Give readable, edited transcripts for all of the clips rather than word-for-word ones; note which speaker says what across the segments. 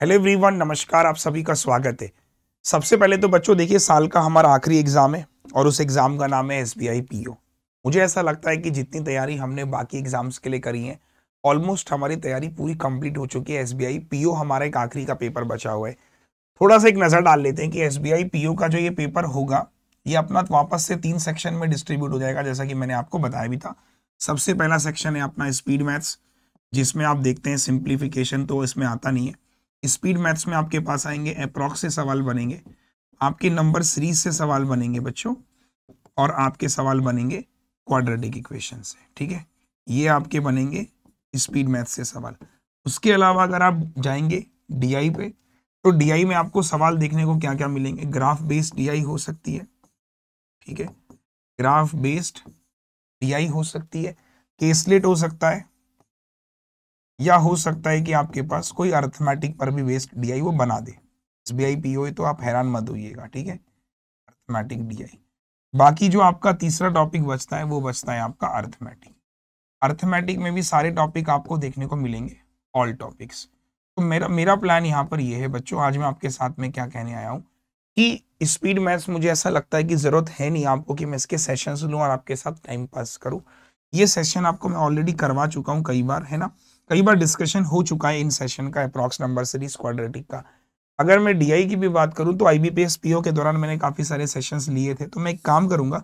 Speaker 1: Hello everyone, नमस्कार। आप सभी का स्वागत है। सबसे पहले तो बच्चों देखिए, साल का हमारा आखिरी एग्जाम है और उस एग्जाम का नाम है एसबीआई पीओ। मुझे ऐसा लगता है कि जितनी तैयारी हमने बाकी एग्जाम्स के लिए करी है, ऑलमोस्ट हमारी तैयारी पूरी कंप्लीट हो चुकी है। एसबीआई पीओ हमारा एक आखिरी का पेपर बचा हुआ है। थोड़ा सा एक नजर डाल लेते हैं कि एसबीआई पीओ का जो ये पेपर होगा, ये अपना वापस से 3 सेक्शन में डिस्ट्रीब्यूट हो जाएगा, जैसा कि मैंने आपको बताया भी था। सबसे पहला सेक्शन है अपना स्पीड मैथ्स, जिसमें आप देखते हैं सिंप्लीफिकेशन तो इसमें आता नहीं है। स्पीड मैथ्स में आपके पास आएंगे अप्रॉक्स से सवाल बनेंगे, आपके नंबर सीरीज से सवाल बनेंगे बच्चों, और आपके सवाल बनेंगे क्वाड्रेटिक इक्वेशन से। ठीक है, ये आपके बनेंगे स्पीड मैथ्स से सवाल। उसके अलावा अगर आप जाएंगे डीआई पे, तो डीआई में आपको सवाल देखने को क्या क्या मिलेंगे। ग्राफ बेस्ड डीआई हो सकती है, ठीक है, ग्राफ बेस्ड डीआई हो सकती है, केसलेट हो सकता है, या हो सकता है कि आपके पास कोई अर्थमेटिक पर भी बेस्ड डीआई वो बना दे। एसबीआई पीओ है तो आप हैरान मत होइएगा, ठीक है, अर्थमेटिक डीआई। बाकी जो आपका तीसरा टॉपिक बचता है वो बचता है आपका अर्थमेटिक। अर्थमेटिक में भी सारे टॉपिक आपको देखने को मिलेंगे, ऑल टॉपिक्स। तो मेरा मेरा प्लान यहाँ पर ये है बच्चों, आज मैं आपके साथ में क्या कहने आया हूँ कि स्पीड मैथ्स मुझे ऐसा लगता है कि जरूरत है नहीं आपको कि मैं इसके सेशंस लूँ और आपके साथ टाइम पास करूँ। ये सेशन आपको मैं ऑलरेडी करवा चुका हूँ कई बार, है ना, कई बार डिस्कशन हो चुका है इन सेशन का, अप्रॉक्स नंबर सीरीज क्वाड्रेटिक का। अगर मैं डीआई की भी बात करूं तो आईबीपीएस पीओ के दौरान मैंने काफी सारे सेशंस लिए थे, तो मैं एक काम करूंगा,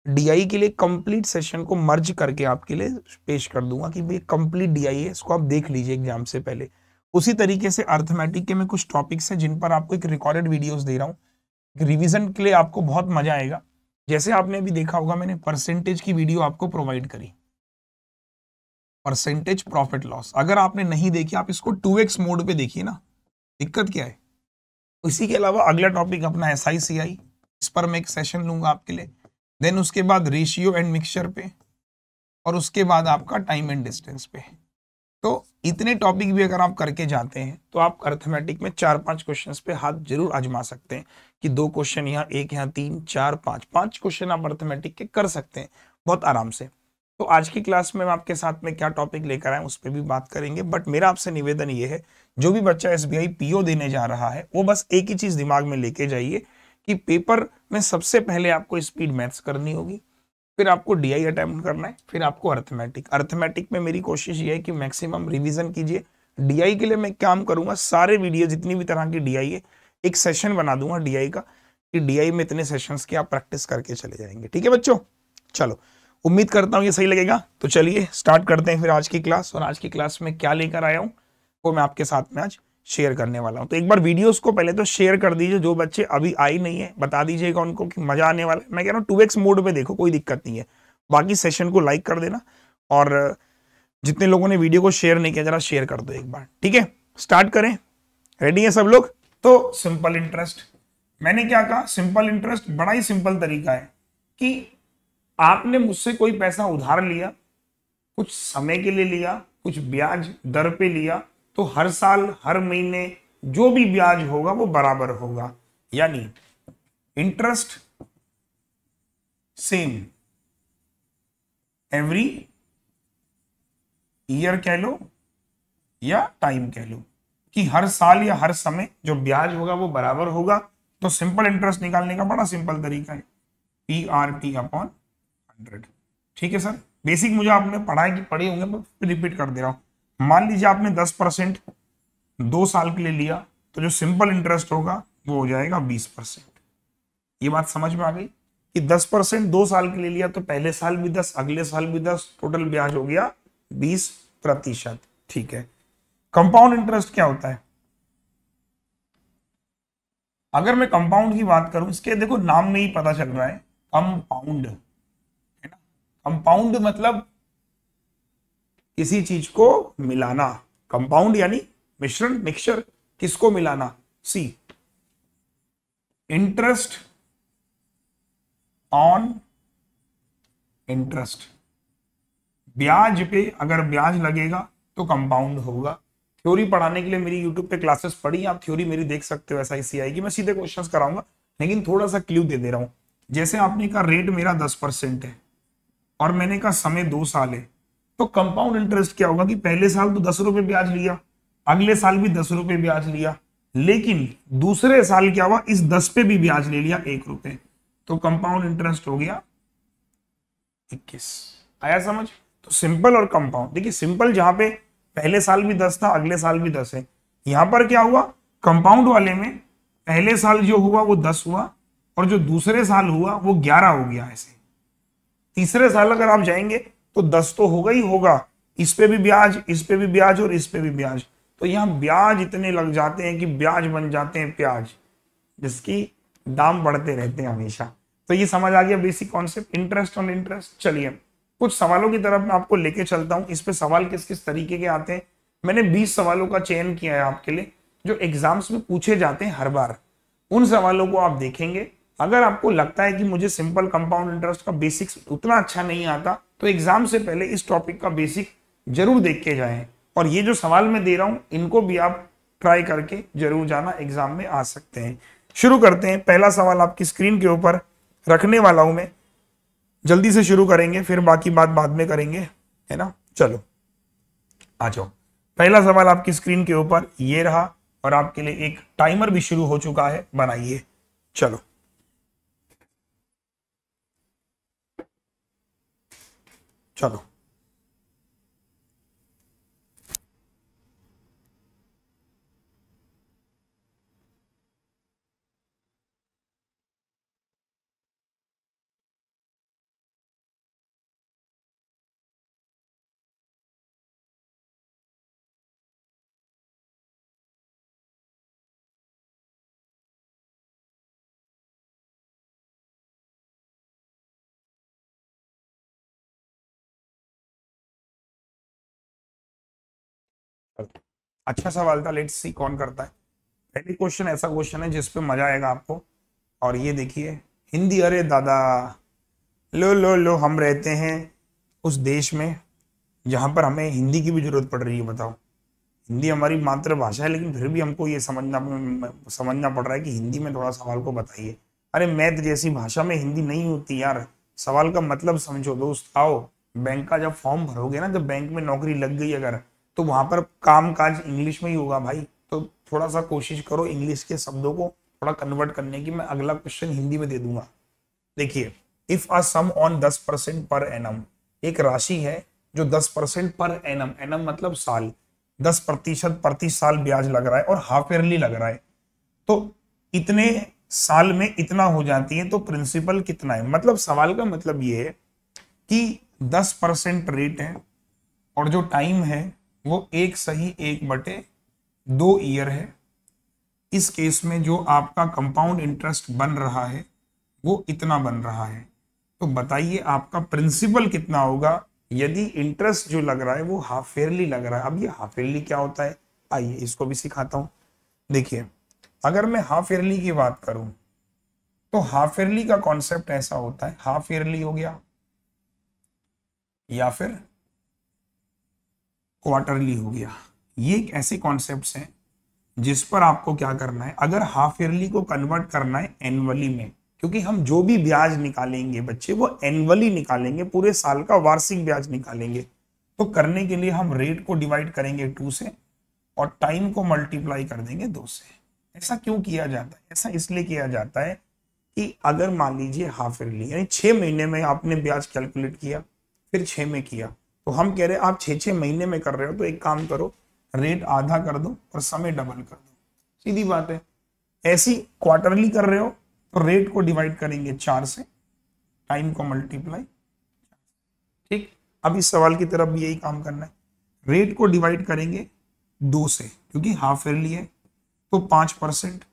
Speaker 1: डीआई के लिए कंप्लीट सेशन को मर्ज करके आपके लिए पेश कर दूंगा कि भाई कंप्लीट डीआई है, इसको आप देख लीजिए एग्जाम से पहले। उसी तरीके से अर्थमेटिक के में कुछ टॉपिक्स हैं जिन पर आपको एक रिकॉर्डेड वीडियोस दे रहा हूँ, रिवीजन के लिए आपको बहुत मजा आएगा। जैसे आपने अभी देखा होगा, मैंने परसेंटेज की वीडियो आपको प्रोवाइड करी, परसेंटेज प्रॉफिट लॉस। अगर आपने नहीं देखी, आप इसको 2x मोड पे देखिए ना, दिक्कत क्या है। इसी के अलावा अगला टॉपिक अपना SICI, इस पर मैं एक सेशन लूंगा आपके लिए। देन उसके बाद रेशियो एंड मिक्सचर पे, और उसके बाद आपका टाइम एंड डिस्टेंस पे। तो इतने टॉपिक भी अगर आप करके जाते हैं तो आप अर्थमेटिक में 4-5 क्वेश्चंस पे हाथ जरूर आजमा सकते हैं कि 2 क्वेश्चन यहाँ, 1 यहाँ, 3 4 5 क्वेश्चन आप अर्थमेटिक के कर सकते हैं बहुत आराम से। तो आज की क्लास में मैं आपके साथ में क्या टॉपिक लेकर आए उस पर भी बात करेंगे, बट मेरा आपसे निवेदन ये है, जो भी बच्चा एसबीआई पीओ देने जा रहा है वो बस एक ही चीज दिमाग में लेके जाइए कि पेपर में सबसे पहले आपको स्पीड मैथ्स करनी होगी, फिर आपको डीआई अटेम्प्ट करना है, फिर आपको अर्थमेटिक। अर्थमेटिक में मेरी कोशिश ये है कि मैक्सिमम रिवीजन कीजिए। डीआई के लिए मैं काम करूंगा, सारे वीडियो जितनी भी तरह की डीआई है एक सेशन बना दूंगा डीआई का, कि डीआई में इतने सेशंस की आप प्रैक्टिस करके चले जाएंगे। ठीक है बच्चों, चलो, उम्मीद करता हूं ये सही लगेगा। तो चलिए स्टार्ट करते हैं फिर आज की क्लास। और आज की क्लास में क्या लेकर आया हूं वो मैं आपके साथ में आज शेयर करने वाला हूं। तो एक बार वीडियोस को पहले तो शेयर कर दीजिए, जो बच्चे अभी आई नहीं है बता दीजिएगा उनको कि मजा आने वाला है। मैं कह रहा हूँ 2x मोड पे देखो, कोई दिक्कत नहीं है। बाकी सेशन को लाइक कर देना, और जितने लोगों ने वीडियो को शेयर नहीं किया जरा शेयर कर दो एक बार। ठीक है, स्टार्ट करें, रेडी है सब लोग? तो सिंपल इंटरेस्ट, मैंने क्या कहा, सिंपल इंटरेस्ट बड़ा ही सिंपल तरीका है कि आपने मुझसे कोई पैसा उधार लिया, कुछ समय के लिए लिया, कुछ ब्याज दर पे लिया, तो हर साल हर महीने जो भी ब्याज होगा वो बराबर होगा, यानी इंटरेस्ट सेम एवरी ईयर कह लो या टाइम कह लो, कि हर साल या हर समय जो ब्याज होगा वो बराबर होगा। तो सिंपल इंटरेस्ट निकालने का बड़ा सिंपल तरीका है, PRT अपॉन 100। ठीक है सर, बेसिक मुझे आपने पढ़े होंगे, मैं रिपीट कर दे रहा हूं। मान लीजिए आपने 10% 2 साल के लिए लिया, तो जो सिंपल इंटरेस्ट होगा वो हो जाएगा 20%। ये बात समझ में आ गई कि 10% 2 साल के लिए लिया तो पहले साल भी 10, अगले साल भी 10, टोटल ब्याज हो गया 20%। ठीक है, कंपाउंड इंटरेस्ट क्या होता है? अगर मैं कंपाउंड की बात करूं, इसके देखो नाम में ही पता चल रहा है, कंपाउंड है ना। कंपाउंड मतलब किसी चीज को मिलाना, कंपाउंड यानी मिश्रण, मिक्सचर। किसको मिलाना? सी, इंटरेस्ट ऑन इंटरेस्ट, ब्याज पे अगर ब्याज लगेगा तो कंपाउंड होगा। थ्योरी पढ़ाने के लिए मेरी यूट्यूब पे क्लासेस पढ़ी, आप थ्योरी मेरी देख सकते हो SICI की। मैं सीधे क्वेश्चंस कराऊंगा, लेकिन थोड़ा सा क्लू दे दे रहा हूं। जैसे आपने कहा रेट मेरा 10% है और मैंने कहा समय 2 साल है, तो कंपाउंड इंटरेस्ट क्या होगा कि पहले साल तो 10 रुपए ब्याज लिया, अगले साल भी 10 रुपए ब्याज लिया, लेकिन दूसरे साल क्या हुआ, इस 10 पे भी ब्याज ले लिया 1 रुपए, तो कंपाउंड इंटरेस्ट हो गया 21। आया समझ? तो सिंपल और कंपाउंड, देखिए सिंपल जहां पे पहले साल भी 10 था, अगले साल भी 10 है, यहां पर क्या हुआ, कंपाउंड वाले में पहले साल जो हुआ वो 10 हुआ और जो दूसरे साल हुआ वो 11 हो गया। ऐसे तीसरे साल अगर आप जाएंगे तो 10 तो होगा ही होगा, इस पे भी ब्याज, इस पे भी ब्याज और इस पे भी ब्याज, तो यहाँ ब्याज इतने लग जाते हैं कि ब्याज बन जाते हैं प्याज, जिसकी दाम बढ़ते रहते हैं हमेशा। तो ये समझ आ गया basic concept, interest on interest. चलिए कुछ सवालों की तरफ मैं आपको लेके चलता हूँ, इस पे सवाल किस किस तरीके के आते हैं। मैंने 20 सवालों का चयन किया है आपके लिए, जो एग्जाम्स में पूछे जाते हैं हर बार। उन सवालों को आप देखेंगे, अगर आपको लगता है कि मुझे सिंपल कंपाउंड इंटरेस्ट का बेसिक्स उतना अच्छा नहीं आता, तो एग्जाम से पहले इस टॉपिक का बेसिक जरूर देख के जाएं। और ये जो सवाल मैं दे रहा हूं इनको भी आप ट्राई करके जरूर जाना, एग्जाम में आ सकते हैं। शुरू करते हैं। पहला सवाल आपकी स्क्रीन के ऊपर रखने वाला हूं मैं, जल्दी से शुरू करेंगे, फिर बाकी बात बाद में करेंगे, है ना। चलो आ जाओ। पहला सवाल आपकी स्क्रीन के ऊपर ये रहा और आपके लिए एक टाइमर भी शुरू हो चुका है, बनाइए। चलो चलो अच्छा सवाल था, लेट्स सी कौन करता है। पहले क्वेश्चन ऐसा क्वेश्चन है जिसपे मजा आएगा आपको। और ये देखिए, हिंदी, अरे दादा, लो हम रहते हैं उस देश में जहां पर हमें हिंदी की भी जरूरत पड़ रही है। बताओ, हिंदी हमारी मातृभाषा है, लेकिन फिर भी हमको ये समझना पड़ रहा है कि हिंदी में थोड़ा सवाल को बताइए। अरे मैथ जैसी भाषा में हिंदी नहीं होती यार, सवाल का मतलब समझो दोस्त। आओ, बैंक का जब फॉर्म भरोगे ना, जब बैंक में नौकरी लग गई अगर, तो वहां पर काम काज इंग्लिश में ही होगा भाई। तो थोड़ा सा कोशिश करो इंग्लिश के शब्दों को थोड़ा कन्वर्ट करने की। मैं अगला क्वेश्चन हिंदी में दे दूंगा। देखिए, if a some on 10% per annum, एक राशि है जो 10% पर एनम, एनम मतलब साल, 10% प्रति साल ब्याज लग रहा है और हाफ ईयरली लग रहा है, तो इतने साल में इतना हो जाती है, तो प्रिंसिपल कितना है। मतलब सवाल का मतलब ये है कि 10% रेट है और जो टाइम है वो 1/1/2 ईयर है। इस केस में जो आपका कंपाउंड इंटरेस्ट बन रहा है वो इतना बन रहा है, तो बताइए आपका प्रिंसिपल कितना होगा यदि इंटरेस्ट जो लग रहा है वो हाफ ईयरली लग रहा है। अब ये हाफ ईयरली क्या होता है, आइए इसको भी सिखाता हूं। देखिए, अगर मैं हाफ ईयरली की बात करूं तो हाफ ईयरली का कॉन्सेप्ट ऐसा होता है, हाफ ईयरली हो गया या फिर क्वार्टरली हो गया। ये एक ऐसे कॉन्सेप्ट्स हैं जिस पर आपको क्या करना है, अगर हाफ ईयरली को कन्वर्ट करना है एनुअली में, क्योंकि हम जो भी ब्याज निकालेंगे बच्चे वो एनुअली निकालेंगे, पूरे साल का वार्षिक ब्याज निकालेंगे। तो करने के लिए हम रेट को डिवाइड करेंगे 2 से और टाइम को मल्टीप्लाई कर देंगे 2 से। ऐसा क्यों किया जाता है? ऐसा इसलिए किया जाता है कि अगर मान लीजिए हाफ ईयरली यानी 6 महीने में आपने ब्याज कैलकुलेट किया, फिर 6 में किया, तो हम कह रहे हैं आप 6 महीने में कर रहे हो तो एक काम करो, रेट आधा कर दो और समय डबल कर दो, सीधी बात है। ऐसी क्वार्टरली कर रहे हो तो रेट को डिवाइड करेंगे 4 से, टाइम को मल्टीप्लाई। ठीक, अब इस सवाल की तरफ भी यही काम करना है, रेट को डिवाइड करेंगे 2 से, क्योंकि हाफ ईयरली है तो 5%,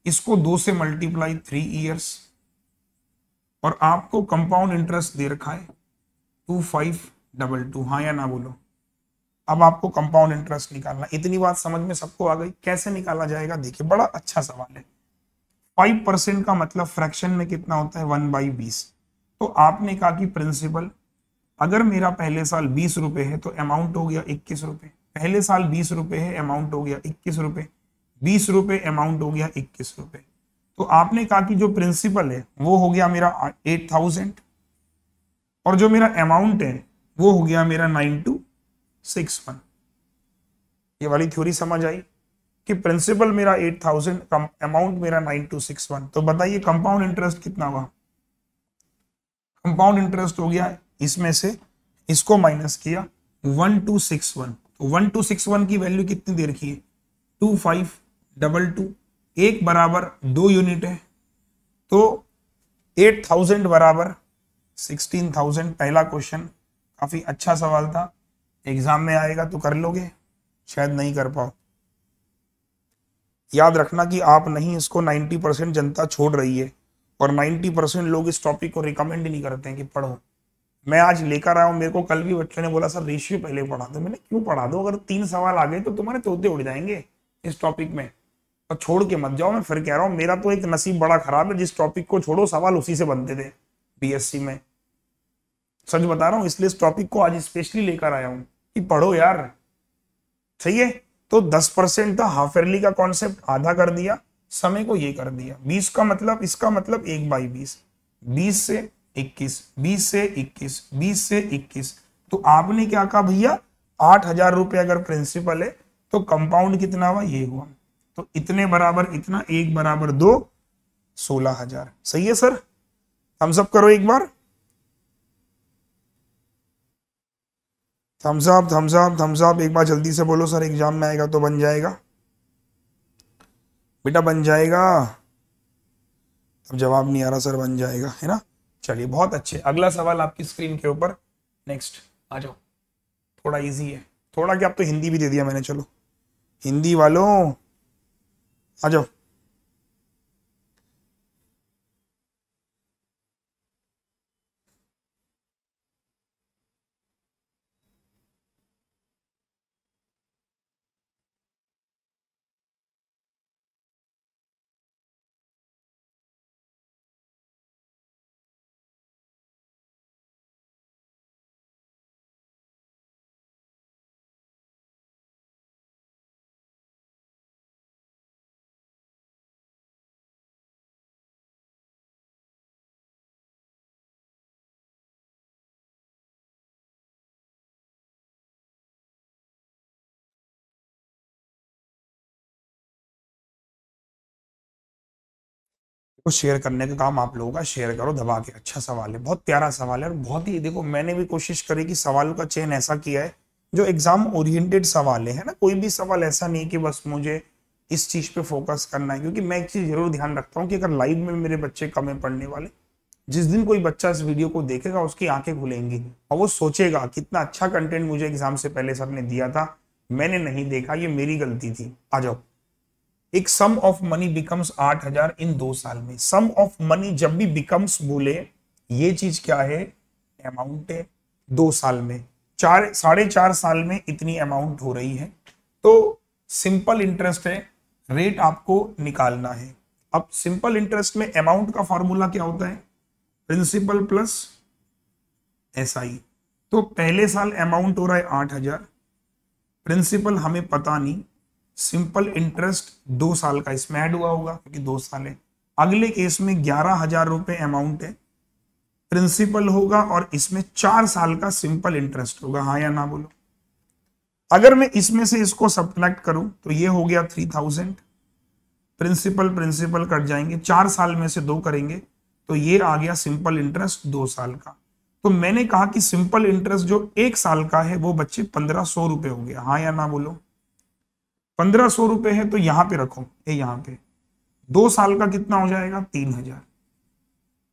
Speaker 1: इसको 2 से मल्टीप्लाई 3 ईयर्स, और आपको कंपाउंड इंटरेस्ट दे रखा है 2522। हाँ या ना बोलो। अब आपको कंपाउंड इंटरेस्ट निकालना, इतनी बात समझ में सबको आ गई? कैसे निकाला जाएगा देखिए, बड़ा अच्छा सवाल है। 5% का मतलब फ्रैक्शन में कितना होता है, 1/20। तो आपने कहा कि प्रिंसिपल, अगर मेरा पहले साल 20 रुपए है तो अमाउंट हो गया 21 रुपए। पहले साल 20 रुपए है, अमाउंट हो गया 21 रुपए, 20 रुपए अमाउंट हो गया 21 रुपए। तो आपने कहा कि जो प्रिंसिपल है वो हो गया मेरा 8000 और जो मेरा अमाउंट है वो हो गया मेरा 9261। ये वाली थ्योरी समझ आई कि प्रिंसिपल मेरा 8000, अमाउंट मेरा 9261, तो बताइए कंपाउंड इंटरेस्ट कितना हुआ? कंपाउंड इंटरेस्ट हो गया इसमें से इसको माइनस किया 1261, तो 1261 की वैल्यू कितनी दे रखी है? 2522, एक बराबर 2 यूनिट है, तो 8000 बराबर 16000। पहला क्वेश्चन काफी अच्छा सवाल था, एग्जाम में आएगा तो कर लोगे, शायद नहीं कर पाओ। याद रखना कि आप नहीं, इसको 90% जनता छोड़ रही है और 90% लोग इस टॉपिक को रिकमेंड नहीं करते हैं कि पढ़ो। मैं आज लेकर आया हूं, मेरे को कल भी बच्चों ने बोला सर रेशियो पहले पढ़ा दो। मैंने क्यों पढ़ा दो, अगर 3 सवाल आ गए तो तुम्हारे तोते उड़ जाएंगे इस टॉपिक में, और छोड़ के मत जाओ। मैं फिर कह रहा हूँ मेरा तो एक नसीब बड़ा खराब है, जिस टॉपिक को छोड़ो सवाल उसी से बनते थे बीएससी में, सच बता रहा हूँ। इसलिए इस टॉपिक को आज स्पेशली लेकर आया हूँ कि पढ़ो यार, सही है। तो 10% था हाफ ईयरली का कॉन्सेप्ट, आधा कर दिया, समय को ये कर दिया 20 का मतलब, इसका मतलब 1/20, 20 से 21, 20 से 21, 20 से 21। तो आपने क्या कहा भैया, 8000 रुपए अगर प्रिंसिपल है तो कंपाउंड कितना हुआ, ये हुआ, तो इतने बराबर इतना, 1 बराबर 2, 16000। सही है सर, थम्स अप करो एक बार, thumbs up thumbs up thumbs up, एक बार जल्दी से बोलो सर, एग्जाम में आएगा तो बन जाएगा बेटा, बन जाएगा। अब जवाब नहीं आ रहा सर, बन जाएगा, है ना। चलिए बहुत अच्छे, अगला सवाल आपकी स्क्रीन के ऊपर, नेक्स्ट आ जाओ। थोड़ा इजी है, थोड़ा क्या, अब तो हिंदी भी दे दिया मैंने, चलो हिंदी वालों आ जाओ। को शेयर करने का काम आप लोगों का, शेयर करो दबा के। अच्छा सवाल है, बहुत प्यारा सवाल है, और बहुत ही, देखो मैंने भी कोशिश करी कि सवालों का चयन ऐसा किया है जो एग्जाम ओरिएंटेड सवाल है ना। कोई भी सवाल ऐसा नहीं कि बस मुझे इस चीज पे फोकस करना है, क्योंकि मैं एक चीज जरूर ध्यान रखता हूँ कि अगर लाइव में मेरे बच्चे कम है पढ़ने वाले, जिस दिन कोई बच्चा इस वीडियो को देखेगा उसकी आंखें खुलेंगी और वो सोचेगा कितना अच्छा कंटेंट मुझे एग्जाम से पहले सर ने दिया था, मैंने नहीं देखा, ये मेरी गलती थी। आ जाओ, एक सम ऑफ मनी बिकम्स 8000 इन 2 साल में। सम ऑफ मनी जब भी बिकम्स बोले, ये चीज क्या है, अमाउंट है। 2 साल में, 4.5 साल में इतनी अमाउंट हो रही है, तो सिंपल इंटरेस्ट है, रेट आपको निकालना है। अब सिंपल इंटरेस्ट में अमाउंट का फॉर्मूला क्या होता है, प्रिंसिपल प्लस एसआई। तो पहले साल अमाउंट हो रहा है 8000, प्रिंसिपल हमें पता नहीं, सिंपल इंटरेस्ट 2 साल का इसमें ऐड हुआ होगा क्योंकि 2 साल है। अगले केस में 11000 रुपए अमाउंट है, प्रिंसिपल होगा और इसमें 4 साल का सिंपल इंटरेस्ट होगा, हाँ या ना बोलो। अगर मैं इसमें से इसको सब्ट्रैक्ट करूं तो ये हो गया 3000, प्रिंसिपल प्रिंसिपल कट जाएंगे, 4 साल में से 2 करेंगे तो ये आ गया सिंपल इंटरेस्ट 2 साल का। तो मैंने कहा कि सिंपल इंटरेस्ट जो 1 साल का है वो बच्चे 1500 रुपए हो गया, हाँ या ना बोलो। 1500 रुपए है तो यहां पे रखो, ये यहां पे 2 साल का कितना हो जाएगा, 3000।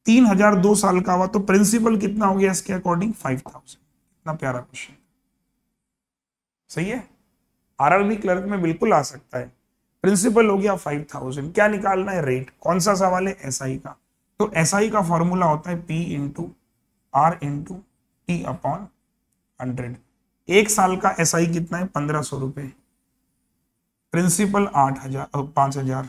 Speaker 1: 3000 2 साल का हुआ तो प्रिंसिपल कितना हो गया इसके अकॉर्डिंग, 5000। इतना प्यारा क्वेश्चन, सही है। आरआरबी क्लर्क में बिल्कुल आ सकता है। प्रिंसिपल हो गया 5000, क्या निकालना है, रेट। कौन सा सवाल है, एसआई का। तो एसआई का फॉर्मूला होता है P into R into T upon 100। 1 साल का एसआई कितना है, 1500 रुपए, प्रिंसिपल 5000,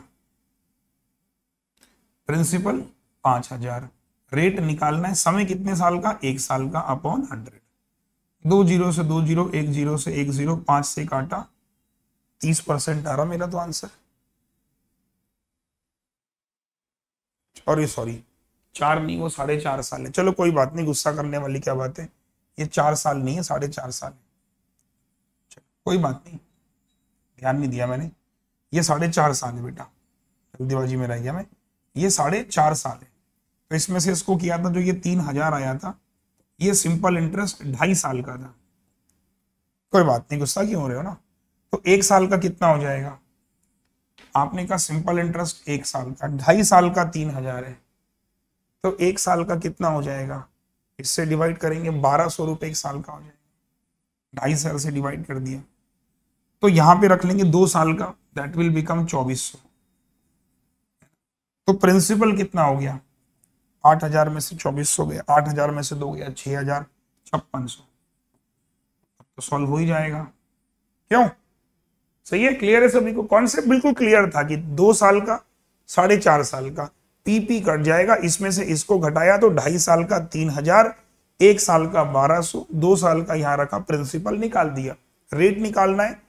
Speaker 1: प्रिंसिपल 5000, रेट निकालना है, समय कितने साल का, 1 साल का अपॉन 100। 2 जीरो से 2 जीरो, 1 जीरो से 1 जीरो, 5 से काटा, 30% आ रहा मेरा तो आंसर। और ये सॉरी 4 नहीं, वो 4.5 साल है। चलो कोई बात नहीं, गुस्सा करने वाली क्या बात है, ये 4 साल नहीं है, 4.5 साल है, कोई बात नहीं। ध्यान नहीं दिया मैंने, ये 4.5 साल है बेटा, जल्दीबाजी में रह गया मैं, ये 4.5 साल है। तो इसमें से इसको किया था जो ये 3,000 आया था, ये सिंपल इंटरेस्ट 2.5 साल का था। कोई बात नहीं, गुस्सा क्यों हो रहे हो ना। तो 1 साल का कितना हो जाएगा, आपने कहा सिंपल इंटरेस्ट 1 साल का, 2.5 साल का 3,000 है, तो 1 साल का कितना हो जाएगा, इससे डिवाइड करेंगे 1,200 रुपये 1 साल का हो जाएगा, 2.5 साल से डिवाइड कर दिया। तो यहां पे रख लेंगे 2 साल का, दैट विल बिकम 2,400। तो प्रिंसिपल कितना हो गया, 8,000 में से 2,400 गया, 8,000 में से 2 गया 6,000, 5,600। तो सॉल्व हो ही जाएगा, क्यों, सही है, क्लियर है सभी को, कॉन्सेप्ट बिल्कुल क्लियर था कि 2 साल का 4.5 साल का पीपी कट जाएगा, इसमें से इसको घटाया तो 2.5 साल का 3,000, 1 साल का 1,200, 2 साल का यहां रखा, प्रिंसिपल निकाल दिया। रेट निकालना है,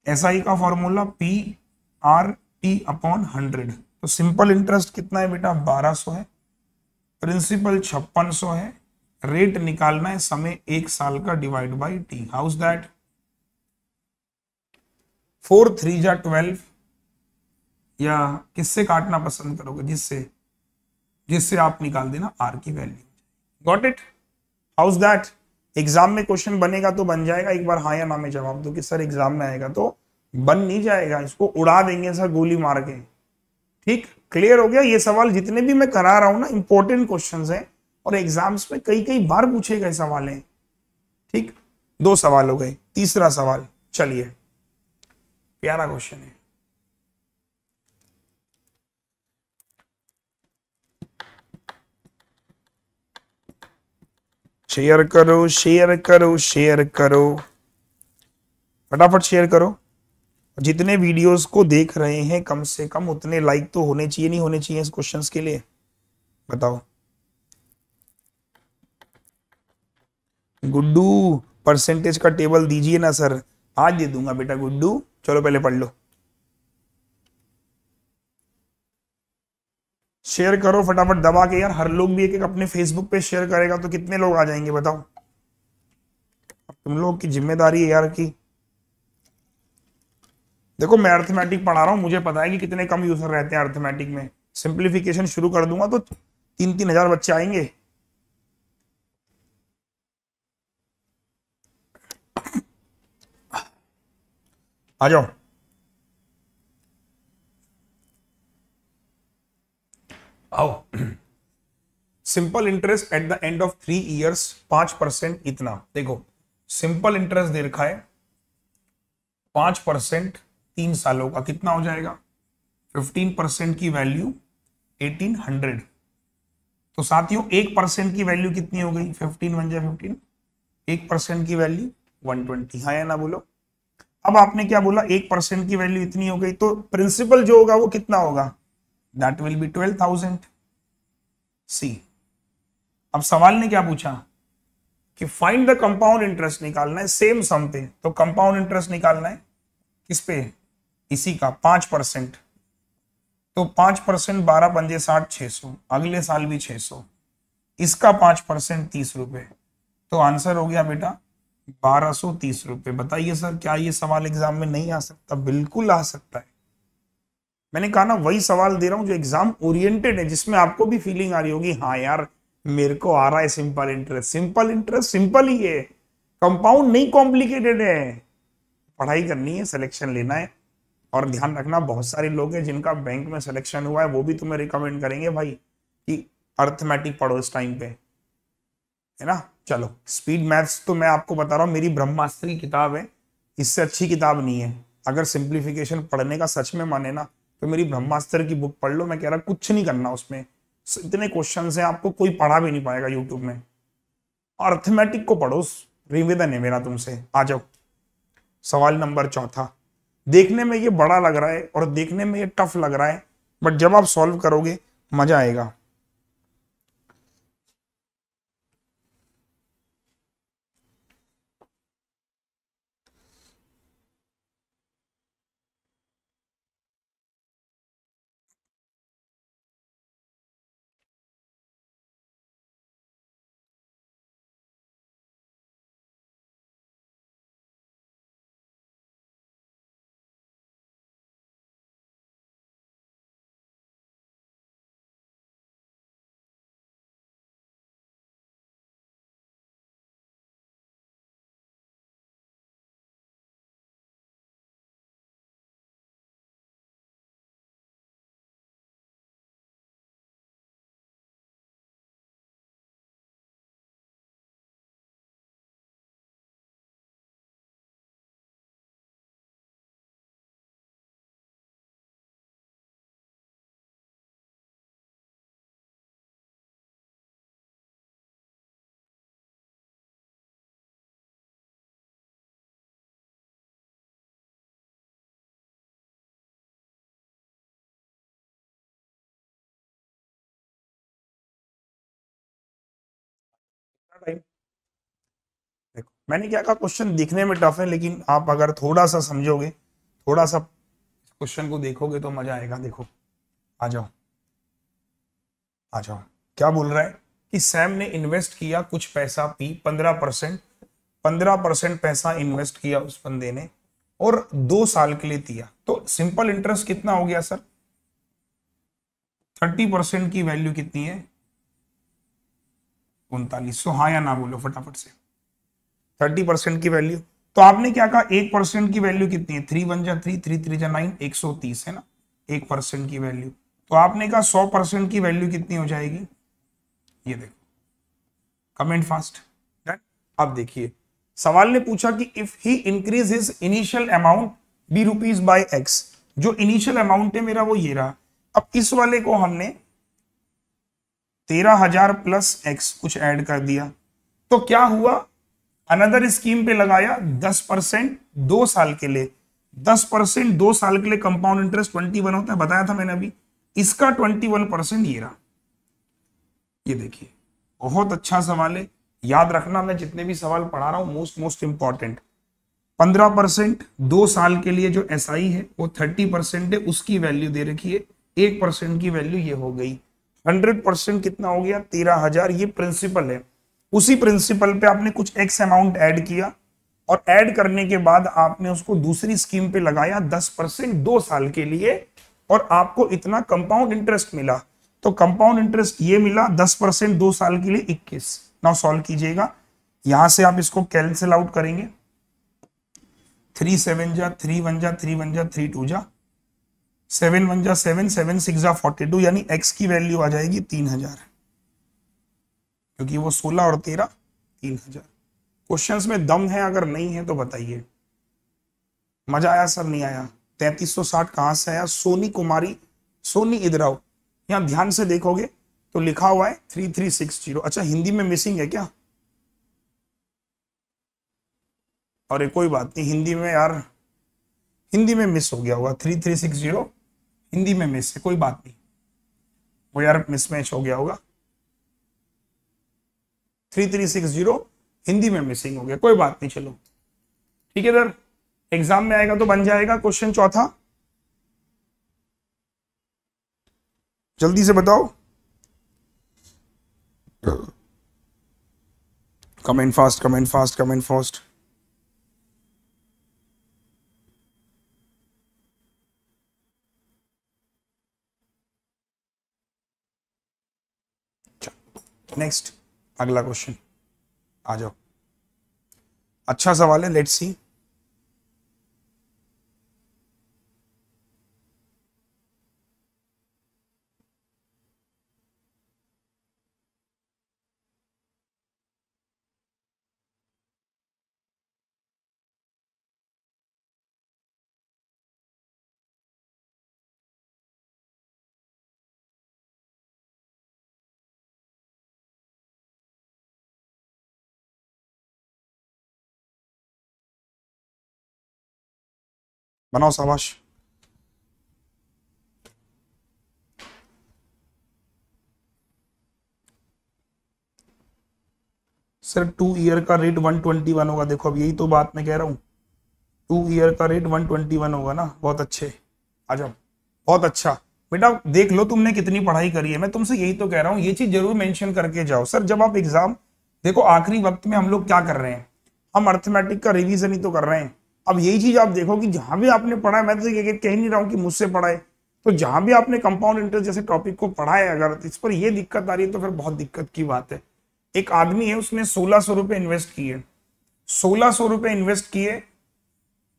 Speaker 1: एसआई का formula P R T upon 100। तो सिंपल इंटरेस्ट कितना है बेटा, 1,200 है, प्रिंसिपल 5,600 है, रेट निकालना है समय 1 साल का divide by T. House that, 4 3 जा 12, या किससे काटना पसंद करोगे, जिससे जिससे आप निकाल देना आर की value. Got it, house that. Exam में क्वेश्चन बनेगा तो बन जाएगा, एक बार हाँ या ना में जवाब दो कि सर एग्जाम में आएगा, तो बन नहीं जाएगा, इसको उड़ा देंगे सर गोली मार के। ठीक, क्लियर हो गया। ये सवाल जितने भी मैं करा रहा हूं ना, इंपॉर्टेंट क्वेश्चंस हैं और एग्जाम्स में कई कई बार पूछे गए सवाल हैं। ठीक, 2 सवाल हो गए, तीसरा सवाल, चलिए, प्यारा क्वेश्चन है। शेयर करो शेयर करो शेयर करो, फटाफट शेयर करो। जितने वीडियोस को देख रहे हैं कम से कम उतने लाइक तो होने चाहिए, नहीं होने चाहिए इस क्वेश्चंस के लिए, बताओ। गुड्डू, परसेंटेज का टेबल दीजिए ना सर, आज दे दूंगा बेटा गुड्डू, चलो पहले पढ़ लो। शेयर करो फटाफट दबा के यार, हर लोग भी एक एक अपने फेसबुक पे शेयर करेगा तो कितने लोग आ जाएंगे बताओ। अब तुम लोग की जिम्मेदारी है यार की। देखो मैं अर्थमेटिक पढ़ा रहा हूं, मुझे पता है कि कितने कम यूजर रहते हैं अर्थमेटिक में। सिंप्लीफिकेशन शुरू कर दूंगा तो 3-3 हजार बच्चे आएंगे। आ जाओ, आओ। Simple interest at the end of 3 years 5% इतना, देखो सिंपल इंटरेस्ट दे रखा है 5%, 3 सालों का कितना हो जाएगा, 15% की वैल्यू 1,800। तो साथियों 1% की वैल्यू कितनी हो गई, 15 वन जा 15, 1% की वैल्यू 120, हाँ या ना बोलो। अब आपने क्या बोला, 1% की वैल्यू इतनी हो गई, तो प्रिंसिपल जो होगा वो कितना होगा, दैट विल बी 12,000। सी, अब सवाल ने क्या पूछा कि फाइंड द कंपाउंड इंटरेस्ट निकालना है सेम सम पे, तो कंपाउंड इंटरेस्ट निकालना है किस पे, इसी का 5%। तो 5%, 12 पंजे 60, 600, अगले साल भी 600, इसका 5% 30 रुपए। तो आंसर हो गया बेटा 1,230 रुपए। बताइए सर क्या ये सवाल एग्जाम में नहीं आ सकता, बिल्कुल आ सकता है। मैंने कहा ना वही सवाल दे रहा हूं जो एग्जाम ओरिएंटेड है, जिसमें आपको भी फीलिंग आ रही होगी हाँ यार मेरे को आ रहा है simple interest, simple interest simple ही है, कंपाउंड नहीं कॉम्प्लिकेटेड है। पढ़ाई करनी है, सिलेक्शन लेना है, और ध्यान रखना बहुत सारे लोग हैं जिनका बैंक में सिलेक्शन हुआ है, वो भी तुम्हें रिकमेंड करेंगे भाई कि अर्थमेटिक पढ़ो इस टाइम पे, है ना। चलो स्पीड मैथ्स तो मैं आपको बता रहा हूँ, मेरी ब्रह्मास्त्र की किताब है, इससे अच्छी किताब नहीं है। अगर सिंप्लीफिकेशन पढ़ने का सच में मन है ना, तो मेरी ब्रह्मास्त्र की बुक पढ़ लो, मैं कह रहा कुछ नहीं करना उसमें, इतने क्वेश्चन हैं आपको कोई पढ़ा भी नहीं पाएगा यूट्यूब में। अर्थमेटिक को पढ़ो, निवेदन है मेरा तुमसे। आ जाओ, सवाल नंबर चौथा। देखने में ये बड़ा लग रहा है और देखने में ये टफ लग रहा है, बट जब आप सॉल्व करोगे मजा आएगा। टाइम। देखो मैंने क्या कहा, क्वेश्चन दिखने में टफ है, लेकिन आप अगर थोड़ा सा समझोगे, थोड़ा सा क्वेश्चन को देखोगे तो मजा आएगा। देखो आ जाओ, आ जाओ। क्या बोल रहा है कि सैम ने इन्वेस्ट किया कुछ पैसा पी 15%, 15% पैसा इन्वेस्ट किया उस बंदे ने और 2 साल के लिए दिया, तो सिंपल इंटरेस्ट कितना हो गया सर? 30% की वैल्यू कितनी है? 3900। हाँ या ना बोलो फटाफट से। 30% की वैल्यू, तो आपने क्या कहा, 1% की वैल्यू कितनी है? 3 1 जा 3, 3 3 जा 9, 130 है ना 1% की वैल्यू। तो आपने कहा 100% की वैल्यू कितनी हो जाएगी? ये देखो, कमेंट फास्ट। अब देखिए सवाल ने पूछा कि if he increase his initial amount be rupees by X, जो इनिशियल अमाउंट है मेरा वो ये रहा। अब इस वाले को हमने 13,000 प्लस एक्स कुछ ऐड कर दिया, तो क्या हुआ, अनदर स्कीम पे लगाया 10% 2 साल के लिए। 10% 2 साल के लिए कंपाउंड इंटरेस्ट 21 होता है, बताया था मैंने अभी। इसका 21% ये रहा। ये देखिए बहुत अच्छा सवाल है, याद रखना मैं जितने भी सवाल पढ़ा रहा हूं मोस्ट इंपॉर्टेंट। 15% 2 साल के लिए जो एसआई है वो 30% है, उसकी वैल्यू दे रखी है। 1% की वैल्यू ये हो गई। 100% कितना हो गया? 13,000। ये प्रिंसिपल है, उसी प्रिंसिपल पे आपने कुछ एक्स अमाउंट ऐड किया और ऐड करने के बाद आपने उसको दूसरी स्कीम पे लगाया 10% 2 साल के लिए, और आपको इतना कंपाउंड इंटरेस्ट मिला। तो कंपाउंड इंटरेस्ट ये मिला 10% 2 साल के लिए 21। नाउ सॉल्व कीजिएगा, यहां से आप इसको कैंसिल आउट करेंगे। 3 7 जा 3 1 जा 3 1 जा 3 2 जा 7 1 जा 7 7 6 जा 42, यानी एक्स की वैल्यू आ जाएगी 3,000, क्योंकि वो 16 और 13 3,000। क्वेश्चंस में दम है, अगर नहीं है तो बताइए। मजा आया सर? नहीं आया? 3360 कहां से आया? सोनी कुमारी, सोनी इधर आओ। यहां ध्यान से देखोगे तो लिखा हुआ है 3360। अच्छा हिंदी में मिसिंग है क्या? अरे कोई बात नहीं, हिंदी में यार, हिंदी में मिस हो गया होगा। 3360 हिंदी में मिस है, कोई बात नहीं, वो यार मिसमैच हो गया होगा। 3360 हिंदी में मिसिंग हो गया, कोई बात नहीं, चलो ठीक है। इधर एग्जाम में आएगा तो बन जाएगा। क्वेश्चन चौथा, जल्दी से बताओ, comment fast comment fast comment fast. Next अगला क्वेश्चन आ जाओ। अच्छा सवाल है, लेट्स सी। बनाओ शाबाश। सर 2 ईयर का रेट 121 होगा। देखो अब यही तो बात मैं कह रहा हूं, 2 ईयर का रेट 121 होगा ना। बहुत अच्छे, आ जाओ, बहुत अच्छा बेटा। देख लो तुमने कितनी पढ़ाई करी है, मैं तुमसे यही तो कह रहा हूं, ये चीज जरूर मेंशन करके जाओ। सर जब आप एग्जाम देखो आखिरी वक्त में हम लोग क्या कर रहे हैं, हम अर्थमेटिक का रिवीजन ही तो कर रहे हैं। अब यही चीज आप देखो कि जहां भी आपने पढ़ा है, मैं तो ये कह नहीं रहा हूं कि मुझसे पढ़ा है, तो जहां भी आपने कंपाउंड इंटरेस्ट जैसे टॉपिक को पढ़ा है, अगर इस पर ये दिक्कत आ रही है तो फिर बहुत दिक्कत की बात है। एक आदमी है, उसने 1600 रुपए इन्वेस्ट किए, 1600 रुपए इन्वेस्ट किए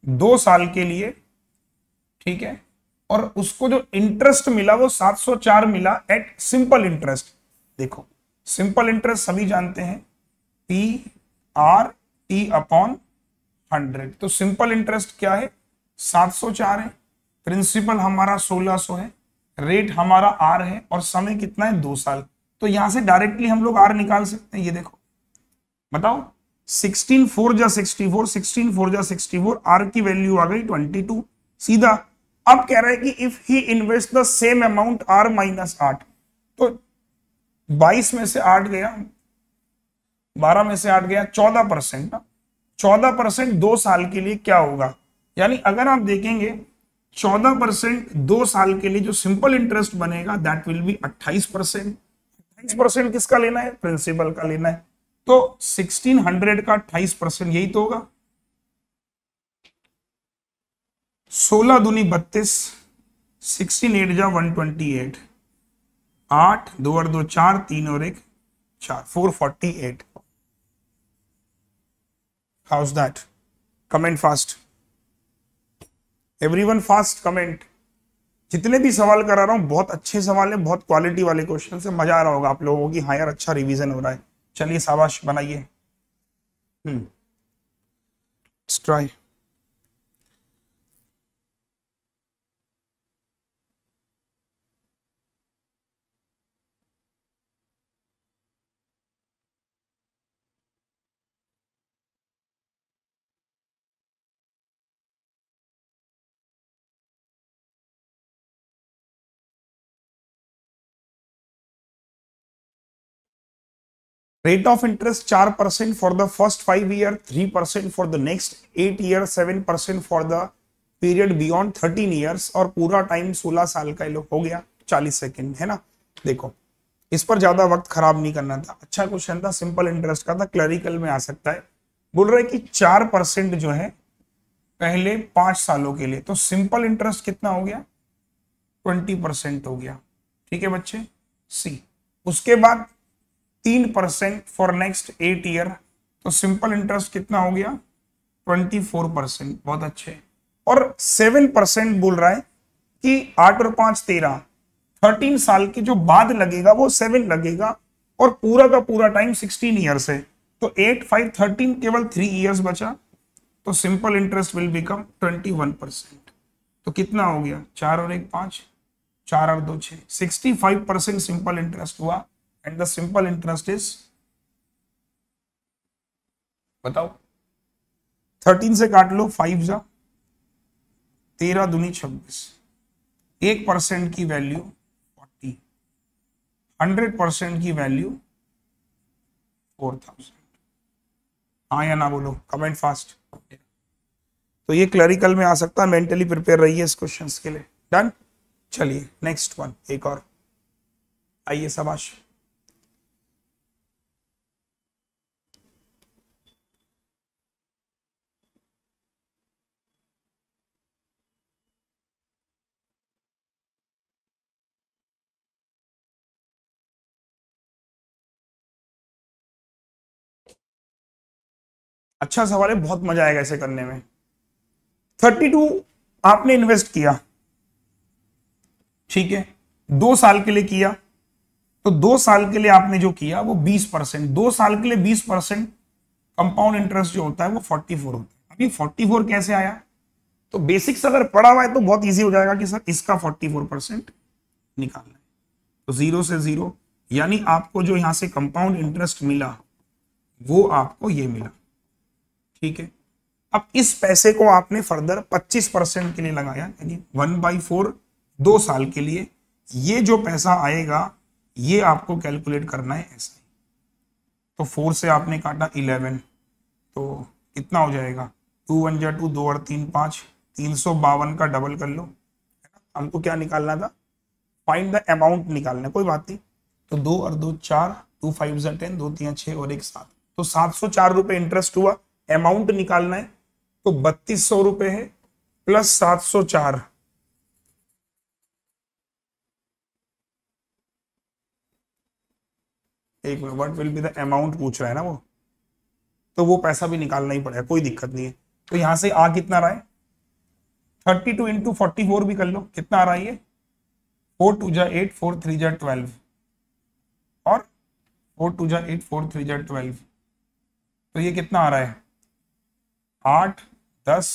Speaker 1: 2 साल के लिए, ठीक है, और उसको जो इंटरेस्ट मिला वो 704 मिला एट सिंपल इंटरेस्ट। देखो सिंपल इंटरेस्ट सभी जानते हैं, PRT अपॉन 100। तो सिंपल इंटरेस्ट क्या है? 704 है, प्रिंसिपल हमारा 1600 है, रेट हमारा R है, और समय कितना है? 2 साल। तो यहां से डायरेक्टली हम लोग R निकाल सकते हैं। ये देखो बताओ, 16 4 जा 64, 16 4 जा 64, R की वैल्यू आ गई 22 सीधा। अब कह रहा है कि if he invest the same amount R minus 8, तो 22 में से 8 गया, 12 में से 8 गया, 14% ना। 14% 2 साल के लिए क्या होगा, यानी अगर आप देखेंगे 14% 2 साल के लिए जो सिंपल इंटरेस्ट बनेगा दैट विल बी 28%। 28% किसका लेना है, प्रिंसिपल का लेना है। तो 1600 का 28% यही तो होगा। 16 दूनी 32, 16 8 जा 128, 8 2 और 2 4, 3 और 1 4, 448। House that? Comment fast, everyone fast comment. जितने भी सवाल करा रहा हूं बहुत अच्छे सवाल है, बहुत क्वालिटी वाले क्वेश्चन से, मजा आ रहा होगा आप लोगों की। हाँ यार, अच्छा रिवीजन हो रहा है। चलिए शाबाश, बनाइए। Try. Rate of interest 4% for the first 5 year, 3% for the next 8 year, 7% for the period beyond 13 years, और पूरा टाइम 16 साल का हो गया 40 सेकेंड, है ना। देखो इस पर ज्यादा वक्त खराब नहीं करना था, अच्छा क्वेश्चन था, सिंपल इंटरेस्ट का था, क्लरिकल में आ सकता है। बोल रहे कि 4% जो है पहले 5 सालों के लिए, तो सिंपल इंटरेस्ट कितना हो गया, 20% हो गया। ठीक है बच्चे, सी। उसके बाद 3% फॉर नेक्स्ट 8 ईयर, तो सिंपल इंटरेस्ट कितना हो गया, 24%। बहुत अच्छे। और 7% बोल रहा है कि 8 और 5 13, 13 साल के जो बाद लगेगा वो 7 लगेगा, और पूरा का पूरा टाइम 16 ईयर्स है, तो 8 5 13, केवल 3 ईयर्स बचा, तो सिंपल इंटरेस्ट विल बिकम 21%। तो कितना हो गया, 4 और 1 5, 4 और 2 6, 65% सिंपल इंटरेस्ट हुआ। And the simple interest is, बताओ, 13 से काट लो, 5 जा 13 दूनी 26, 1% की वैल्यू 40, 100% की वैल्यू 4000। हाँ या ना बोलो, कमेंट फास्ट। तो ये क्लरिकल में आ सकता है, मेंटली प्रिपेयर रहिए इस क्वेश्चन के लिए। डन। चलिए नेक्स्ट वन, एक और, आइए शाबाश। अच्छा सवाल है, बहुत मजा आएगा इसे करने में। 32 आपने इन्वेस्ट किया, ठीक है, 2 साल के लिए किया, तो 2 साल के लिए आपने जो किया वो 20%, 2 साल के लिए 20% कंपाउंड इंटरेस्ट जो होता है वो 44 होता है। अभी 44 कैसे आया, तो बेसिक्स अगर पढ़ा हुआ है तो बहुत इजी हो जाएगा कि सर इसका 44% निकालना है। तो 0 से 0, यानी आपको जो यहां से कंपाउंड इंटरेस्ट मिला वो आपको ये मिला, ठीक है। अब इस पैसे को आपने फर्दर 25% के लिए लगाया, यानी 1/4 2 साल के लिए, ये जो पैसा आएगा ये आपको कैलकुलेट करना है ऐसे। तो 4 से आपने काटा 11, तो कितना हो जाएगा, 2 1 जा 2, 2 और 3 5, 352 का डबल कर लो। हमको क्या निकालना था, फाइंड द अमाउंट निकालना, कोई बात नहीं। तो 2 और 2 4, 2 5 जा 10, 2 3 6 और 1 7, तो 704 रुपए इंटरेस्ट हुआ। अमाउंट निकालना है तो 3200 रुपए है प्लस 704, एक minute, what will be the amount पूछ रहा है ना वो, तो वो पैसा भी निकालना ही पड़ेगा, कोई दिक्कत नहीं है। तो यहां से आ कितना रहा है, 32 इंटू 44 भी कर लो, कितना आ रहा है ये, 4 2 जा 8, 4 3 जा 12, और 4 2 जा 8, 4 3 जा 12, तो ये कितना आ रहा है, 8 10,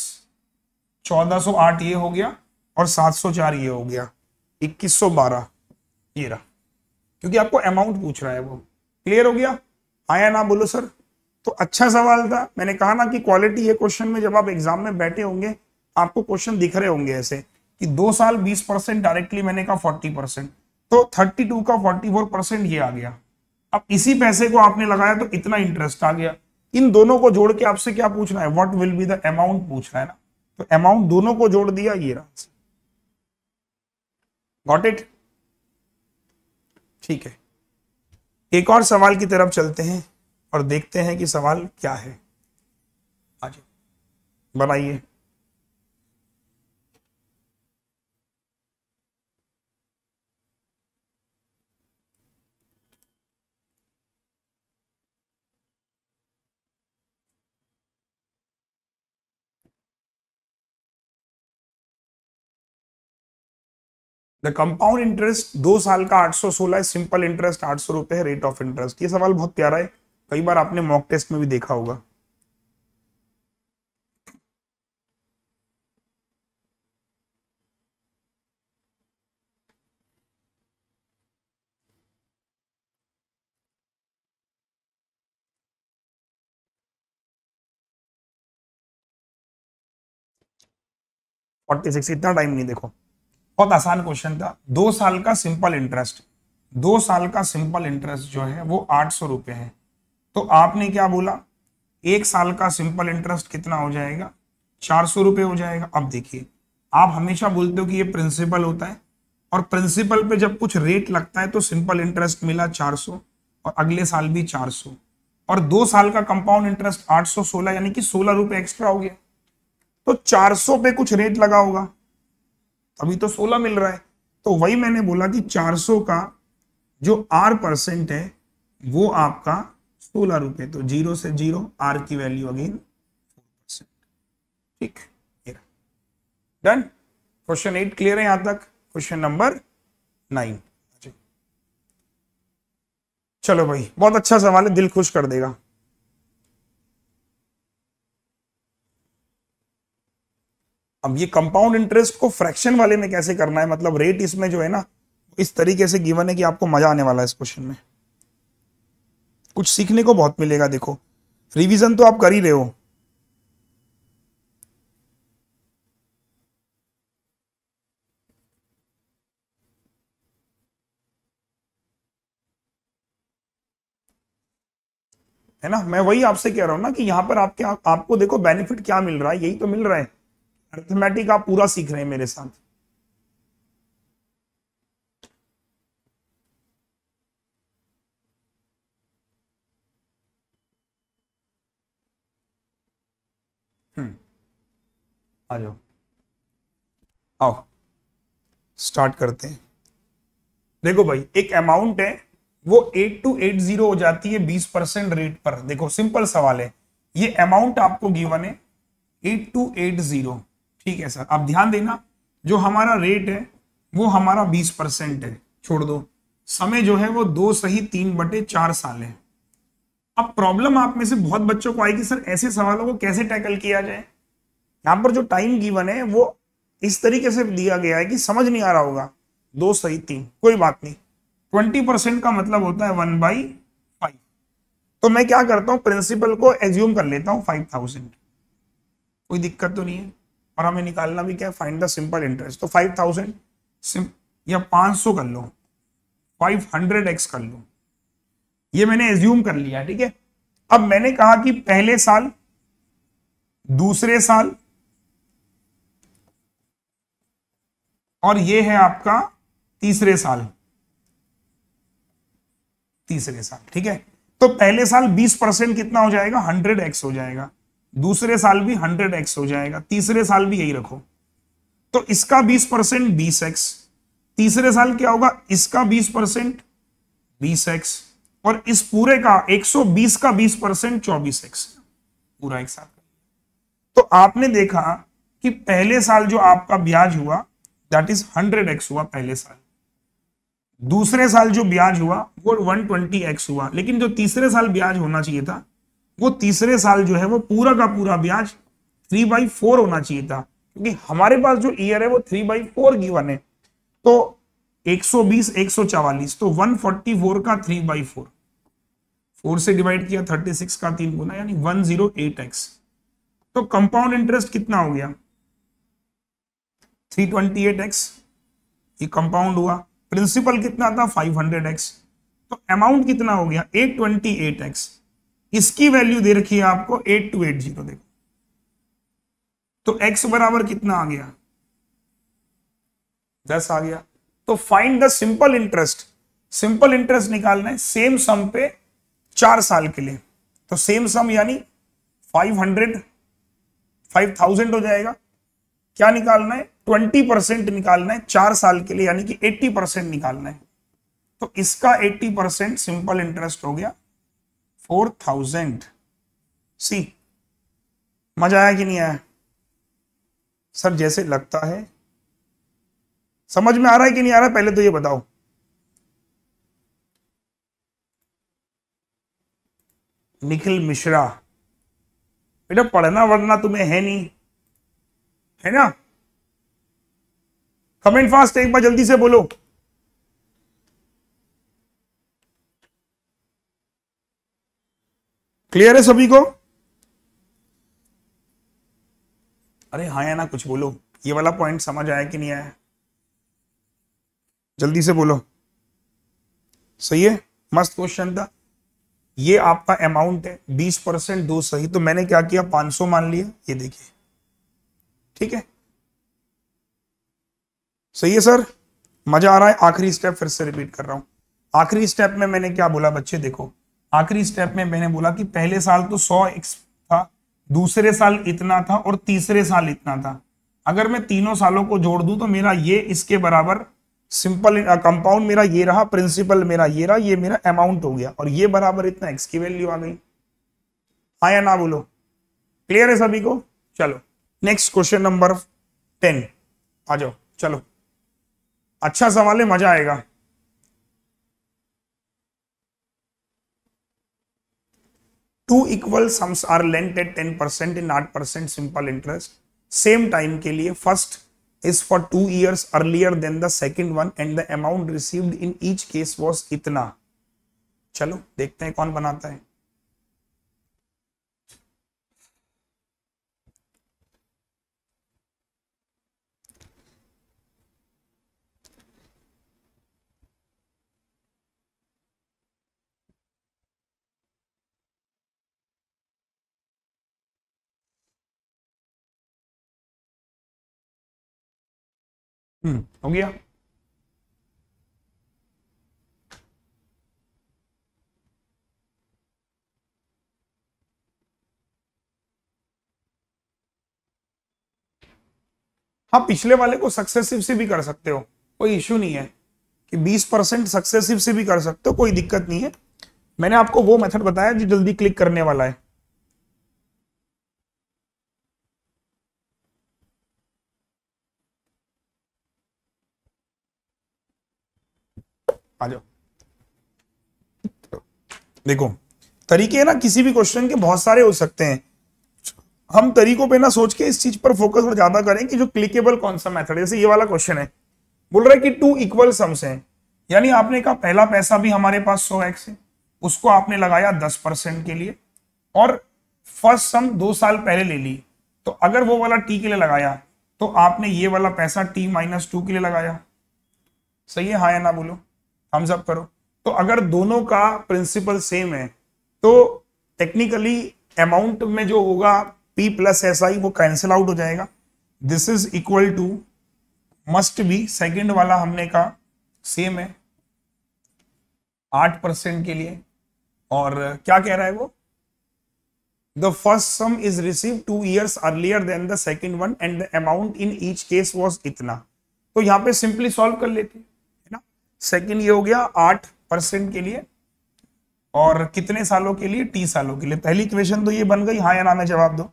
Speaker 1: 1408 ये हो गया, और 704 ये हो गया, 2112 ये रहा, क्योंकि आपको अमाउंट पूछ रहा है वो। क्लियर हो गया, आया ना बोलो सर। तो अच्छा सवाल था, मैंने कहा ना कि क्वालिटी ये क्वेश्चन में, जब आप एग्जाम में बैठे होंगे आपको क्वेश्चन दिख रहे होंगे ऐसे कि 2 साल 20%, डायरेक्टली मैंने कहा 40%, तो 32 का 44% ये आ गया, अब इसी पैसे को आपने लगाया तो इतना इंटरेस्ट आ गया। इन दोनों को जोड़ के आपसे क्या पूछना है, what will be the amount पूछना है ना, तो अमाउंट दोनों को जोड़ दिया, ये रहा। Got it? ठीक है, एक और सवाल की तरफ चलते हैं और देखते हैं कि सवाल क्या है। आज बनाइए। द कंपाउंड इंटरेस्ट 2 साल का 816 है, सिंपल इंटरेस्ट 800 रुपए है, रेट ऑफ इंटरेस्ट। ये सवाल बहुत प्यारा है, कई बार आपने मॉक टेस्ट में भी देखा होगा। फोर्टी सिक्स, इतना टाइम नहीं, देखो बहुत आसान क्वेश्चन था। 2 साल का सिंपल इंटरेस्ट, 2 साल का सिंपल इंटरेस्ट जो है वो 800 रुपए है। तो आपने क्या बोला, 1 साल का सिंपल इंटरेस्ट कितना हो जाएगा, 400 रुपए हो जाएगा। अब देखिए, आप हमेशा बोलते हो कि ये प्रिंसिपल होता है, और प्रिंसिपल पे जब कुछ रेट लगता है तो सिंपल इंटरेस्ट मिला 400 और अगले साल भी 400, और 2 साल का कंपाउंड इंटरेस्ट 816, यानी कि 16 रुपए एक्स्ट्रा हो गया। तो 400 पे कुछ रेट लगा होगा, अभी तो 16 मिल रहा है। तो वही मैंने बोला कि 400 का जो R% है वो आपका 16 रुपए, तो 0 से 0, R की वैल्यू अगेन 4%। ठीक, डन। क्वेश्चन 8 क्लियर है यहां तक? Question number 9। चलो भाई, बहुत अच्छा सवाल है, दिल खुश कर देगा। अब ये कंपाउंड इंटरेस्ट को फ्रैक्शन वाले में कैसे करना है, मतलब रेट इसमें जो है ना इस तरीके से गिवन है कि आपको मजा आने वाला है इस क्वेश्चन में, कुछ सीखने को बहुत मिलेगा। देखो, रिवीजन तो आप कर ही रहे हो, है ना। मैं वही आपसे कह रहा हूं ना कि यहाँ पर आपको देखो बेनिफिट क्या मिल रहा है, यही तो मिल रहा है। अर्थमेटिक आप पूरा सीख रहे हैं मेरे साथ। आ जाओ, आओ स्टार्ट करते हैं। देखो भाई, एक अमाउंट है वो 8280 हो जाती है 20% रेट पर। देखो सिंपल सवाल है, ये अमाउंट आपको गिवन है 8280। ठीक है सर, अब ध्यान देना, जो हमारा रेट है वो हमारा 20% है, छोड़ दो। समय जो है वो 2 सही 3/4 साल है। अब प्रॉब्लम आप में से बहुत बच्चों को आएगी, सर ऐसे सवालों को कैसे टैकल किया जाए। यहां पर जो टाइम गिवन है वो इस तरीके से दिया गया है कि समझ नहीं आ रहा होगा। 2 सही 3, कोई बात नहीं, 20% का मतलब होता है 1/5। तो मैं क्या करता हूं, प्रिंसिपल को एज्यूम कर लेता हूं 5000, कोई दिक्कत तो नहीं है। और हमें निकालना भी क्या है, फाइंड द सिंपल इंटरेस्ट। तो 5000 या 500 कर लो, 500x कर लो, ये मैंने एज्यूम कर लिया, ठीक है। अब मैंने कहा कि पहले साल, दूसरे साल, और ये है आपका तीसरे साल, ठीक है। तो पहले साल 20% कितना हो जाएगा, 100x हो जाएगा। दूसरे साल भी 100x हो जाएगा, तीसरे साल भी यही रखो। तो इसका 20% 20x, तीसरे साल क्या होगा, इसका 20% 20x, और इस पूरे का 120 का 20% 24x, पूरा एक साथ। तो आपने देखा कि पहले साल जो आपका ब्याज हुआ दैट इज 100x हुआ पहले साल, दूसरे साल जो ब्याज हुआ वो 120x हुआ, लेकिन जो तीसरे साल ब्याज होना चाहिए था वो तीसरे साल जो है वो पूरा का पूरा ब्याज 3/4 होना चाहिए था, क्योंकि हमारे पास जो ईयर है वो 3/4 गिवन है। तो 120 144, तो 144 का 3/4, 4 से डिवाइड किया, 36 का 3 गुना, यानी 108x। तो कंपाउंड इंटरेस्ट कितना हो गया, 328x, ये कंपाउंड हुआ। प्रिंसिपल कितना था, 500x, तो अमाउंट कितना हो गया 828x, इसकी वैल्यू दे रखी है आपको 8280, देखो तो x बराबर कितना आ गया 10 आ गया। तो find the simple interest, simple interest निकालना है सेम सम पे 4 साल के लिए। तो सेम सम यानी 5000 हो जाएगा। क्या निकालना है 20% निकालना है 4 साल के लिए, यानी कि 80% निकालना है। तो इसका 80% सिंपल इंटरेस्ट हो गया 4000। सी मजा आया कि नहीं आया सर? जैसे लगता है समझ में आ रहा है कि नहीं आ रहा है, पहले तो ये बताओ। निखिल मिश्रा, बेटा पढ़ना वढ़ना तुम्हें है नहीं, है ना? कमेंट फास्ट एक बार जल्दी से बोलो। क्लियर है सभी को? अरे हाँ या ना कुछ बोलो, ये वाला पॉइंट समझ आया कि नहीं आया? जल्दी से बोलो। सही है, मस्त क्वेश्चन था। ये आपका अमाउंट है 20%, दो सही, तो मैंने क्या किया 500 मान लिया, ये देखिए ठीक है। सही है सर, मजा आ रहा है? आखिरी स्टेप फिर से रिपीट कर रहा हूं। आखिरी स्टेप में मैंने क्या बोला बच्चे, देखो आखिरी स्टेप में मैंने बोला कि पहले साल तो 100x था, दूसरे साल इतना था और तीसरे साल इतना था। अगर मैं तीनों सालों को जोड़ दूं तो मेरा ये इसके बराबर सिंपल कंपाउंड मेरा ये रहा, प्रिंसिपल मेरा ये रहा, ये मेरा अमाउंट हो गया, और ये बराबर इतना x की वैल्यू आ गई। हाँ या ना बोलो? क्लियर है सभी को? चलो नेक्स्ट क्वेश्चन नंबर 10 आ जाओ। चलो अच्छा सवाल है, मजा आएगा। Two equal sums are lent at 10% in 8% simple interest same time के लिए। First is for 2 years earlier than the second one and the amount received in each case was इतना। चलो देखते हैं कौन बनाता है। हो गया। हाँ पिछले वाले को सक्सेसिव से भी कर सकते हो, कोई इश्यू नहीं है कि 20% सक्सेसिव से भी कर सकते हो, कोई दिक्कत नहीं है। मैंने आपको वो मेथड बताया जो जल्दी क्लिक करने वाला है। आ जाओ। देखो तरीके ना किसी भी क्वेश्चन के बहुत सारे हो सकते हैं, हम तरीकों पे ना सोच के इस चीज पर फोकस और ज्यादा करें कि जो क्लिकेबल कौन सा मेथड है। जैसे ये वाला क्वेश्चन है, बोल रहा है कि 2 इक्वल सम्स हैं, यानी आपने कहा पहला पैसा भी हमारे पास 100x है, उसको आपने लगाया 10% के लिए, और फर्स्ट सम 2 साल पहले ले ली। तो अगर वो वाला t के लिए लगाया तो आपने ये वाला पैसा t-2 के लिए लगाया। सही है? हाँ या ना बोलो, थम्स अप करो। तो अगर दोनों का प्रिंसिपल सेम है तो टेक्निकली अमाउंट में जो होगा p प्लस SI वो कैंसिल आउट हो जाएगा। This is equal to must be, second वाला हमने कहा सेम है 8% के लिए, और क्या कह रहा है वो, the first sum is receive 2 years earlier than the second one and the amount in each case was इतना। तो यहाँ पे सिंपली सॉल्व कर लेते है ना। सेकेंड ये हो गया 8% के लिए, और कितने सालों के लिए, t सालों के लिए। पहली इक्वेशन तो ये बन गई, हाँ या ना में जवाब दो।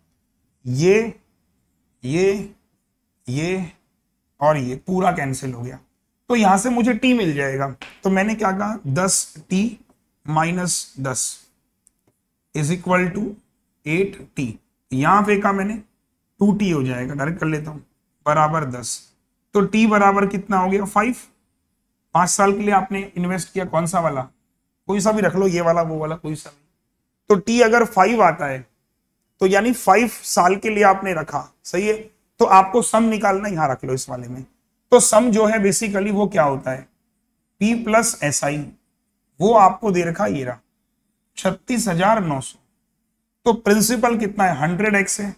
Speaker 1: ये और ये पूरा कैंसिल हो गया, तो यहां से मुझे t मिल जाएगा। तो मैंने क्या कहा 10t - 10 is equal to 8t। यहां फेंका मैंने 2t हो जाएगा, डायरेक्ट कर लेता हूं, बराबर 10। तो t बराबर कितना हो गया 5। 5 साल के लिए आपने इन्वेस्ट किया, कौन सा वाला, कोई सा भी रख लो, ये वाला वो वाला कोई सा भी। तो t अगर 5 आता है तो यानी 5 साल के लिए आपने रखा। सही है? तो आपको सम निकालना, यहां रख लो इस वाले में। तो सम जो है बेसिकली वो क्या होता है, p प्लस SI वो आपको दे रखा ये रहा 36,900। तो प्रिंसिपल कितना है 100x है।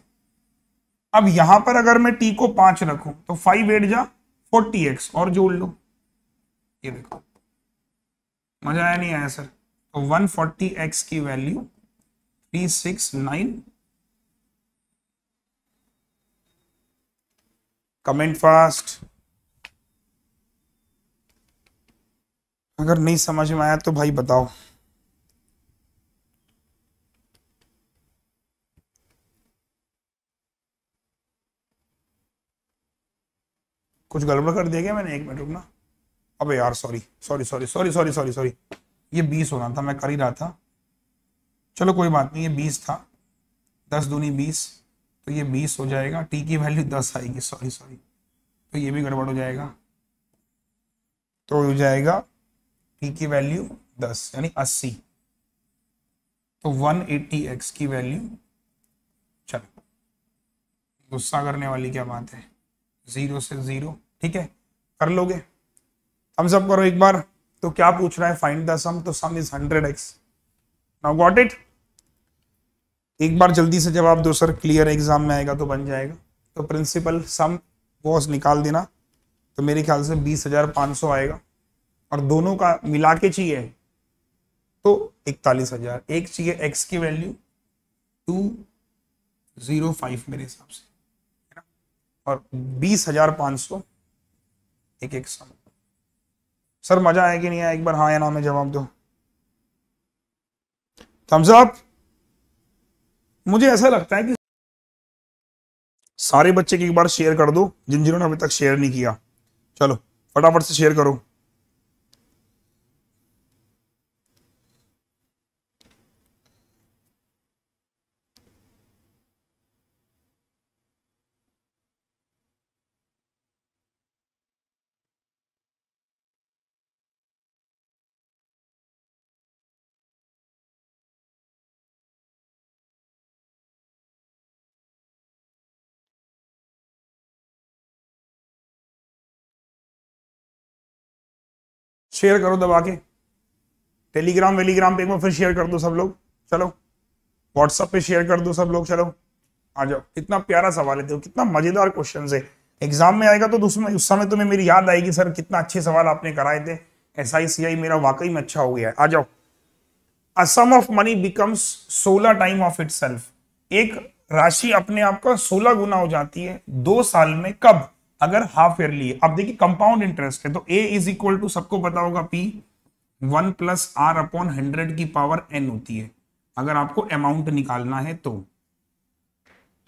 Speaker 1: अब यहां पर अगर मैं t को 5 रखूं तो 5 8 जा 40x और जोड़ लो। ये देखो मजा आया नहीं आया सर? तो 140x की वैल्यू 369। Comment fast. अगर नहीं समझ में आया तो भाई बताओ। कुछ गड़बड़ कर दिया क्या मैंने? एक मिनट रुकना। अबे यार sorry sorry sorry sorry sorry sorry sorry, ये 20 होना था, मैं कर ही रहा था। चलो कोई बात नहीं, ये 20 था, 10 दूनी 20, तो ये 20 हो जाएगा। टी की वैल्यू 10 आएगी, सॉरी सॉरी, तो ये भी गड़बड़ हो जाएगा। तो हो जाएगा टी की वैल्यू 10 यानी 80। तो 180x की वैल्यू, चलो गुस्सा करने वाली क्या बात है, 0 से 0, ठीक है कर लोगे। हम सब करो एक बार। तो क्या पूछ रहा है? फाइंड द सम। तो सम is 100x। Now got it. एक बार जल्दी से जवाब दो सर, क्लियर एग्जाम में आएगा तो बन जाएगा। तो प्रिंसिपल सम वॉस निकाल देना। तो मेरे ख्याल से 20,500 आएगा, और दोनों का मिला के चाहिए तो 41,000। एक चाहिए x की वैल्यू 205 मेरे हिसाब से, है ना, और 20,500 एक एक सम। सर मजा आया कि नहीं आया? एक बार हाँ या ना में जवाब दो। Thumbs up. मुझे ऐसा लगता है कि सारे बच्चे की एक बार शेयर कर दो, जिन्होंने अभी तक शेयर नहीं किया। चलो फटाफट से शेयर करो। शेयर करो दबा के। टेलीग्राम वेलीग्राम पे एक बार फिर शेयर कर दो सब लोग। चलो व्हाट्सएप पे शेयर कर दो सब लोग। चलो आ जाओ। कितना प्यारा सवाल है, तो कितना मजेदार क्वेश्चन है। एग्जाम में आएगा तो उसमें उस समय तुम्हें मेरी याद आएगी, सर कितना अच्छे सवाल आपने कराए थे। SICI मेरा वाकई में अच्छा हो गया है। आ जाओ। A sum of money becomes 16 time of itself. एक राशि अपने आप का 16 गुना हो जाती है 2 साल में। कब? अगर हाफ ईयरली है। अब देखिए कंपाउंड इंटरेस्ट है, तो A इज इक्वल टू, सबको पता होगा, P 1 प्लस R अपॉन 100 की पावर n होती है, अगर आपको अमाउंट निकालना है तो।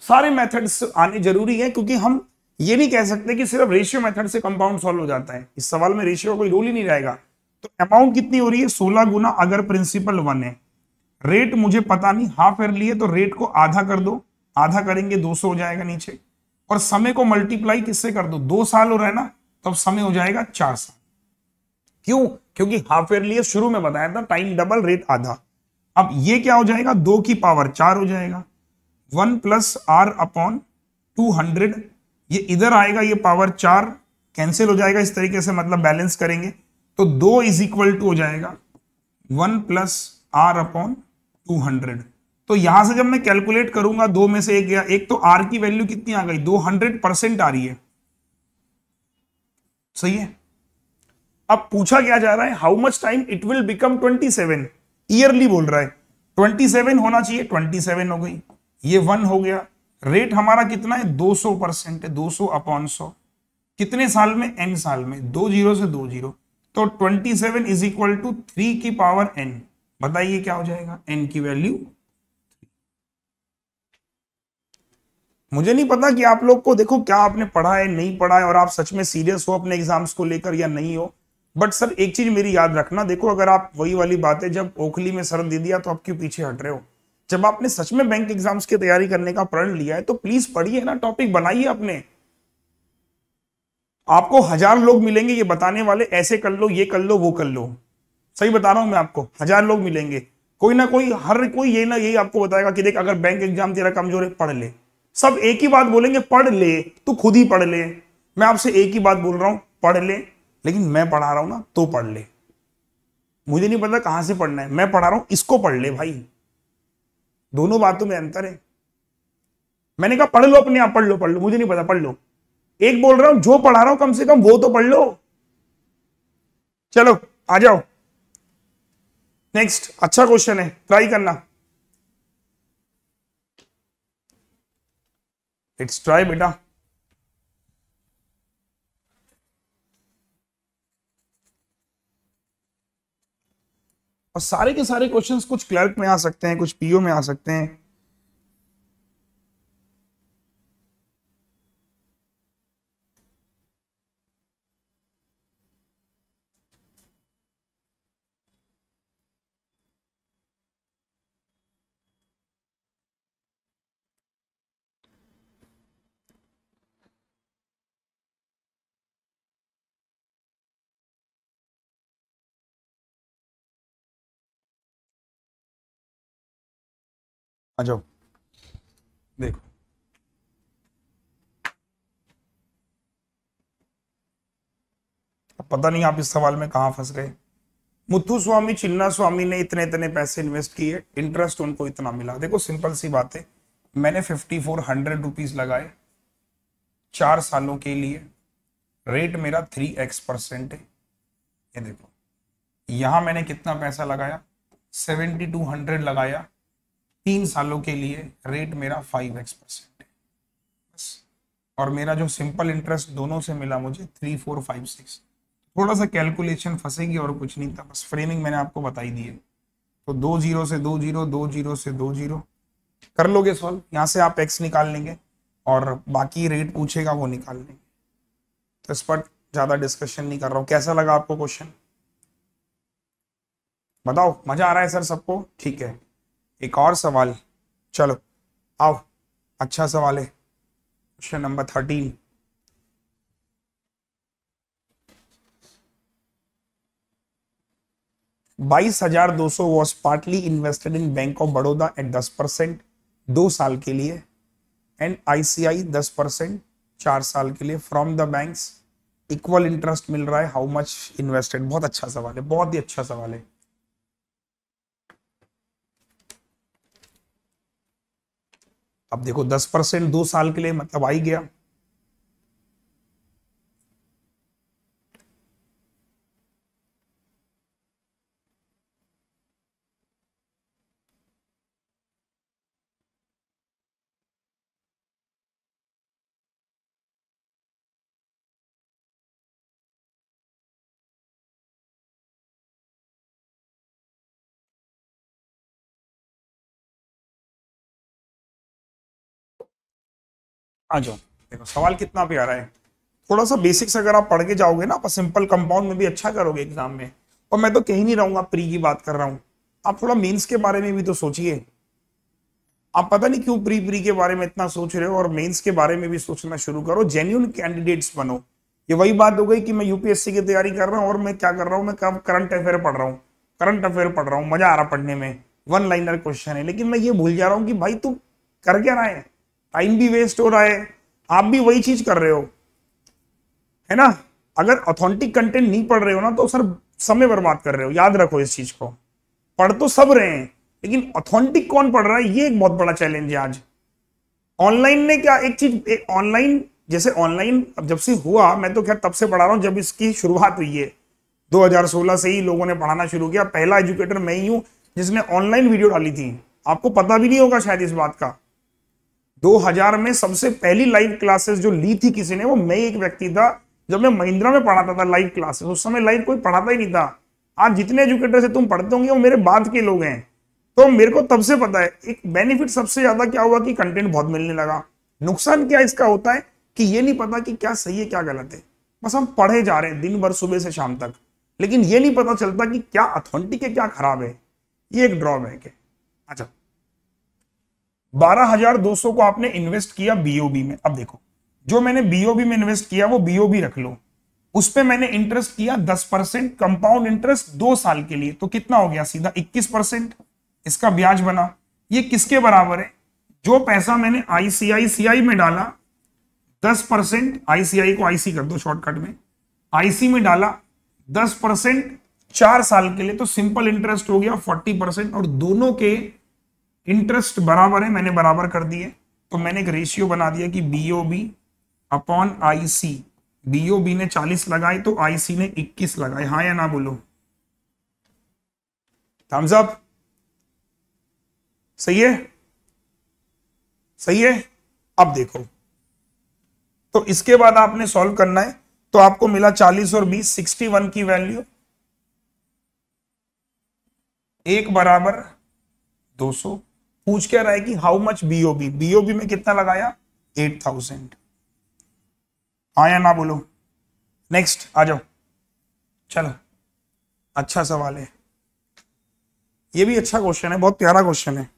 Speaker 1: सारे मेथड्स आने जरूरी है, क्योंकि हम ये नहीं कह सकते कि सिर्फ रेशियो मेथड से कंपाउंड सॉल्व हो जाता है। इस सवाल में रेशियो का कोई रोल ही नहीं रहेगा। तो अमाउंट कितनी हो रही है? 16 गुना। अगर प्रिंसिपल 1 है, रेट मुझे पता नहीं, हाफ ईयरली है, तो रेट को आधा कर दो। आधा करेंगे 200 हो जाएगा नीचे, और समय को मल्टीप्लाई किससे कर दो? 2 साल हो रहा है ना, तो अब समय हो जाएगा 4 साल। क्यों? क्योंकि हाफ ईयरली शुरू में बताया था, टाइम डबल रेट आधा। अब ये क्या हो जाएगा? 2 की पावर 4 हो जाएगा। 1 प्लस R अपॉन 200, ये इधर आएगा, ये पावर 4 कैंसिल हो जाएगा इस तरीके से, मतलब बैलेंस करेंगे तो 2 इज इक्वल टू हो जाएगा 1 प्लस R अपॉन 200। तो यहां से जब मैं कैलकुलेट करूंगा, 2 में से एक गया, एक तो R की वैल्यू कितनी आ गई? 200% आ रही है, सही है। अब पूछा क्या जा रहा है? How much time it will become 27। Yearly बोल रहा है, 27 होना चाहिए, 27 हो गई, ये 1 हो गया। रेट हमारा कितना है? 200% है, 200 अपॉन 100। कितने साल में? n साल में। 2 0 से 2 0, तो 27 इज इक्वल टू 3 की पावर n। बताइए क्या हो जाएगा? n की वैल्यू। मुझे नहीं पता कि आप लोग को, देखो क्या आपने पढ़ा है नहीं पढ़ा है, और आप सच में सीरियस हो अपने एग्जाम्स को लेकर या नहीं हो। बट सर एक चीज मेरी याद रखना, देखो अगर आप, वही वाली बात है, जब ओखली में सर दे दिया तो आप क्यों पीछे हट रहे हो? जब आपने सच में बैंक एग्जाम्स की तैयारी करने का प्रण लिया है तो प्लीज पढ़िए ना, टॉपिक बनाइए अपने। आपको 1000 लोग मिलेंगे ये बताने वाले, ऐसे कर लो, ये कर लो, वो कर लो। सही बता रहा हूं मैं आपको, 1000 लोग मिलेंगे, कोई ना कोई, हर कोई ये ना यही आपको बताएगा कि देख अगर बैंक एग्जाम तेरा कमजोर है पढ़ ले। सब एक ही बात बोलेंगे, पढ़ ले, तू खुद ही पढ़ ले। मैं आपसे एक ही बात बोल रहा हूं, पढ़ ले, लेकिन मैं पढ़ा रहा हूं ना तो पढ़ ले। मुझे नहीं पता कहां से पढ़ना है, मैं पढ़ा रहा हूं इसको पढ़ ले भाई, दोनों बातों में अंतर है। मैंने कहा पढ़ लो अपने आप, पढ़ लो, मुझे नहीं पता पढ़ लो। एक बोल रहा हूं जो पढ़ा रहा हूं कम से कम वो तो पढ़ लो। चलो आ जाओ नेक्स्ट, अच्छा क्वेश्चन है, ट्राई करना। लेट्स ट्राई बेटा। और सारे के सारे क्वेश्चंस कुछ क्लर्क में आ सकते हैं, कुछ पीओ में आ सकते हैं। आ जाओ देखो, अब पता नहीं आप इस सवाल में कहां फंस गए। मुथु स्वामी चिन्ना स्वामी ने इतने इतने पैसे इन्वेस्ट किए, इंटरेस्ट उनको इतना मिला। देखो सिंपल सी बात है, मैंने 5400 रुपीज लगाए 4 सालों के लिए, रेट मेरा 3x% है। ये देखो यहां मैंने कितना पैसा लगाया, 7200 लगाया 3 सालों के लिए, रेट मेरा 5x% है बस। और मेरा जो सिंपल इंटरेस्ट दोनों से मिला मुझे 3456। थोड़ा सा कैलकुलेशन फंसेगी और कुछ नहीं था, बस फ्रेमिंग मैंने आपको बताई दी है। तो 2 0 से 2 0, 2 0 से 2 0 कर लोगे सॉल्व, यहां से आप x निकाल लेंगे और बाकी रेट पूछेगा वो निकाल लेंगे। तो इस पर ज्यादा डिस्कशन नहीं कर रहा हूं। कैसा लगा आपको क्वेश्चन बताओ, मजा आ रहा है सर सबको? ठीक है, एक और सवाल, चलो आओ, अच्छा सवाल है, question number 13। $22,200 was partly invested in bank of Baroda at 10% 2 साल के लिए, एंड ICI 10% 4 साल के लिए। From the banks equal interest मिल रहा है, हाउ मच इन्वेस्टेड? बहुत अच्छा सवाल है, बहुत ही अच्छा सवाल है। अब देखो 10% 2 साल के लिए मतलब आ ही गया। आ जाओ, देखो सवाल कितना प्यारा है। थोड़ा सा बेसिक्स अगर आप पढ़ के जाओगे ना, आप सिंपल कंपाउंड में भी अच्छा करोगे एग्जाम में। और मैं तो कहीं नहीं रहूंगा, प्री की बात कर रहा हूँ, आप थोड़ा मेंस के बारे में भी तो सोचिए। आप पता नहीं क्यों प्री प्री के बारे में इतना सोच रहे हो, और मेंस के बारे में भी सोचना शुरू करो, जेन्युइन कैंडिडेट्स बनो। ये वही बात हो गई कि मैं यूपीएससी की तैयारी कर रहा हूँ और मैं क्या कर रहा हूँ, मैं करंट अफेयर पढ़ रहा हूँ, करंट अफेयर पढ़ रहा हूँ, मजा आ रहा पढ़ने में, वन लाइनर क्वेश्चन है, लेकिन मैं ये भूल जा रहा हूँ कि भाई तू कर क्या रहा है, टाइम भी वेस्ट हो रहा है, आप भी वही चीज कर रहे हो, है ना। अगर ऑथेंटिक कंटेंट नहीं पढ़ रहे हो ना तो सर समय बर्बाद कर रहे हो, याद रखो इस चीज को। पढ़ तो सब रहे हैं लेकिन ऑथेंटिक कौन पढ़ रहा है, ये एक बहुत बड़ा चैलेंज है आज। ऑनलाइन ने क्या एक चीज, ऑनलाइन जैसे ऑनलाइन जब से हुआ, मैं तो खैर तब से पढ़ा रहा हूं जब इसकी शुरुआत हुई है, 2016 से ही लोगों ने पढ़ाना शुरू किया। पहला एजुकेटर मैं ही हूं जिसने ऑनलाइन वीडियो डाली थी, आपको पता भी नहीं होगा शायद इस बात का। 2000 में सबसे पहली लाइव क्लासेस जो ली थी किसी ने, वो मैं एक व्यक्ति था। जब मैं महिंद्रा में पढ़ाता था लाइव क्लासेस, उस समय लाइव कोई पढ़ाता ही नहीं था। आज जितने एजुकेटर से तुम पढ़ते होंगे वो मेरे बाद के लोग हैं, तो मेरे को तब से पता है। एक बेनिफिट सबसे ज्यादा क्या हुआ कि कंटेंट बहुत मिलने लगा। नुकसान क्या इसका होता है कि ये नहीं पता कि क्या सही है क्या गलत है, बस हम पढ़े जा रहे हैं दिन भर सुबह से शाम तक, लेकिन ये नहीं पता चलता कि क्या ऑथेंटिक है क्या खराब है। ये एक ड्रॉबैक है। अच्छा, 12,200 को आपने इन्वेस्ट किया बीओबी में। अब देखो जो मैंने बीओबी में इन्वेस्ट किया वो बीओबी रख लो, उस पे मैंने इंटरेस्ट किया 10% कंपाउंड इंटरेस्ट 2 साल के लिए, तो कितना हो गया सीधा 21% इसका ब्याज बना। ये किसके बराबर है? जो पैसा मैंने आईसीआईसीआई में डाला 10%, आईसीआई को आईसी कर दो शॉर्टकट में, आईसी में डाला 10% 4 साल के लिए, तो सिंपल इंटरेस्ट हो गया 40% और दोनों के इंटरेस्ट बराबर है, मैंने बराबर कर दिए। तो मैंने एक रेशियो बना दिया कि बीओबी अपॉन आईसी। बीओबी ने 40 लगाए तो आईसी ने 21 लगाए। हाँ या ना बोलो, थम्स अप। सही है, सही है। अब देखो, तो इसके बाद आपने सॉल्व करना है। तो आपको मिला 40 और 20, 61 की वैल्यू, एक बराबर 200। पूछ क्या रहा है कि हाउ मच बीओबी, बीओबी में कितना लगाया 8000। हाँ या ना बोलो। नेक्स्ट आ जाओ, चलो। अच्छा सवाल है, ये भी अच्छा क्वेश्चन है, बहुत प्यारा क्वेश्चन है।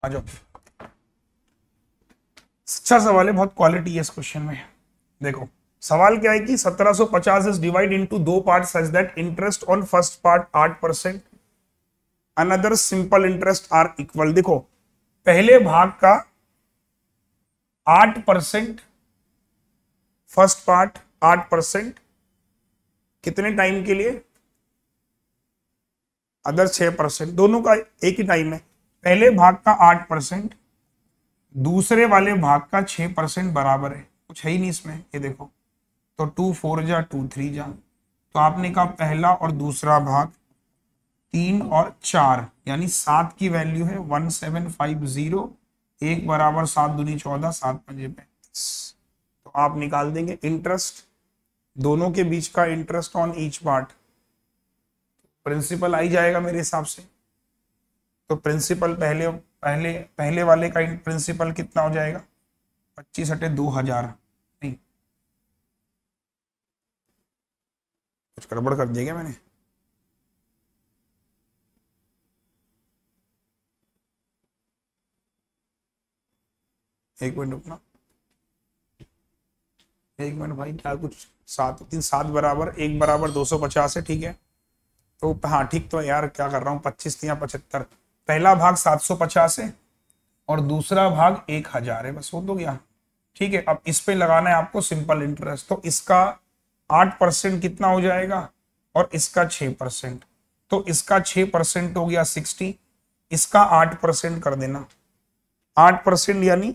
Speaker 1: आ जाओ, अच्छा सवाल है, बहुत क्वालिटी है इस क्वेश्चन में। देखो सवाल क्या है कि 1750 इज डिवाइड इनटू दो part such that interest on first part 8%, another simple interest are equal. देखो पहले भाग का 8%, फर्स्ट पार्ट 8%, कितने टाइम के लिए, अदर 6%, दोनों का एक ही टाइम है। पहले भाग का 8%, दूसरे वाले भाग का 6% बराबर है, कुछ है ही नहीं इसमें, ये देखो। तो 2 4 जा 2 3 जा, तो आपने कहा पहला और दूसरा भाग 3 और 4 यानी 7 की वैल्यू है 1750। एक बराबर 7 दूनी 14, 7 पंजे 35। तो आप निकाल देंगे इंटरेस्ट, दोनों के बीच का interest on each part, principal आई जाएगा मेरे हिसाब से। तो प्रिंसिपल पहले पहले पहले वाले का प्रिंसिपल कितना हो जाएगा, 25 हटे 2000। नहीं, कुछ गड़बड़ कर दिया क्या मैंने। एक मिनट रुकना, एक मिनट भाई, क्या कुछ 7 3 7 बराबर 1 बराबर 250 है, ठीक है। तो हाँ ठीक, तो यार क्या कर रहा हूँ, 25 या 75। पहला भाग 750 है और दूसरा भाग 1000 है, बस हो तो गया। ठीक है, अब इस पे लगाना है आपको सिंपल इंटरेस्ट। तो इसका 8% कितना हो जाएगा और इसका 6%, तो इसका 6% हो गया 60, इसका 8% कर देना। 8% यानी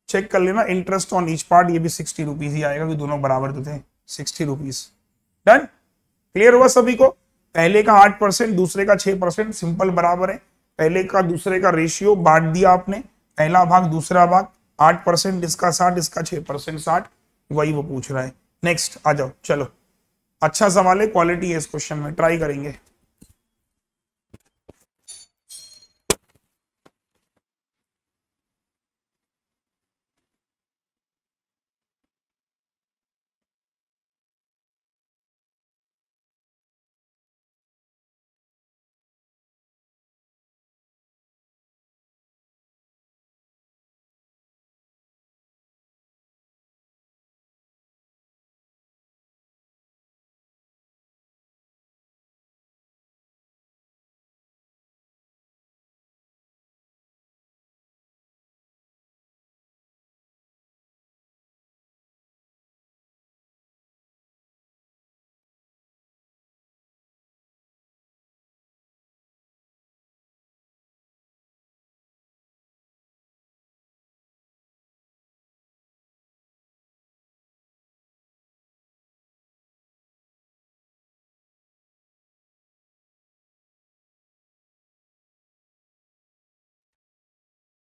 Speaker 1: चेक कर लेना, इंटरेस्ट ऑन ईच पार्ट, ये भी 60 रुपीज ही आएगा कि दोनों बराबर तो थे, 60 रुपीज। डन, क्लियर हुआ सभी को। पहले का 8%, दूसरे का 6%, सिंपल बराबर है। पहले का दूसरे का रेशियो बांट दिया आपने, पहला भाग दूसरा भाग, 8% इसका 60, इसका 6% 60, वही वो पूछ रहा है। नेक्स्ट आ जाओ, चलो। अच्छा सवाल है, क्वालिटी है इस क्वेश्चन में, ट्राई करेंगे।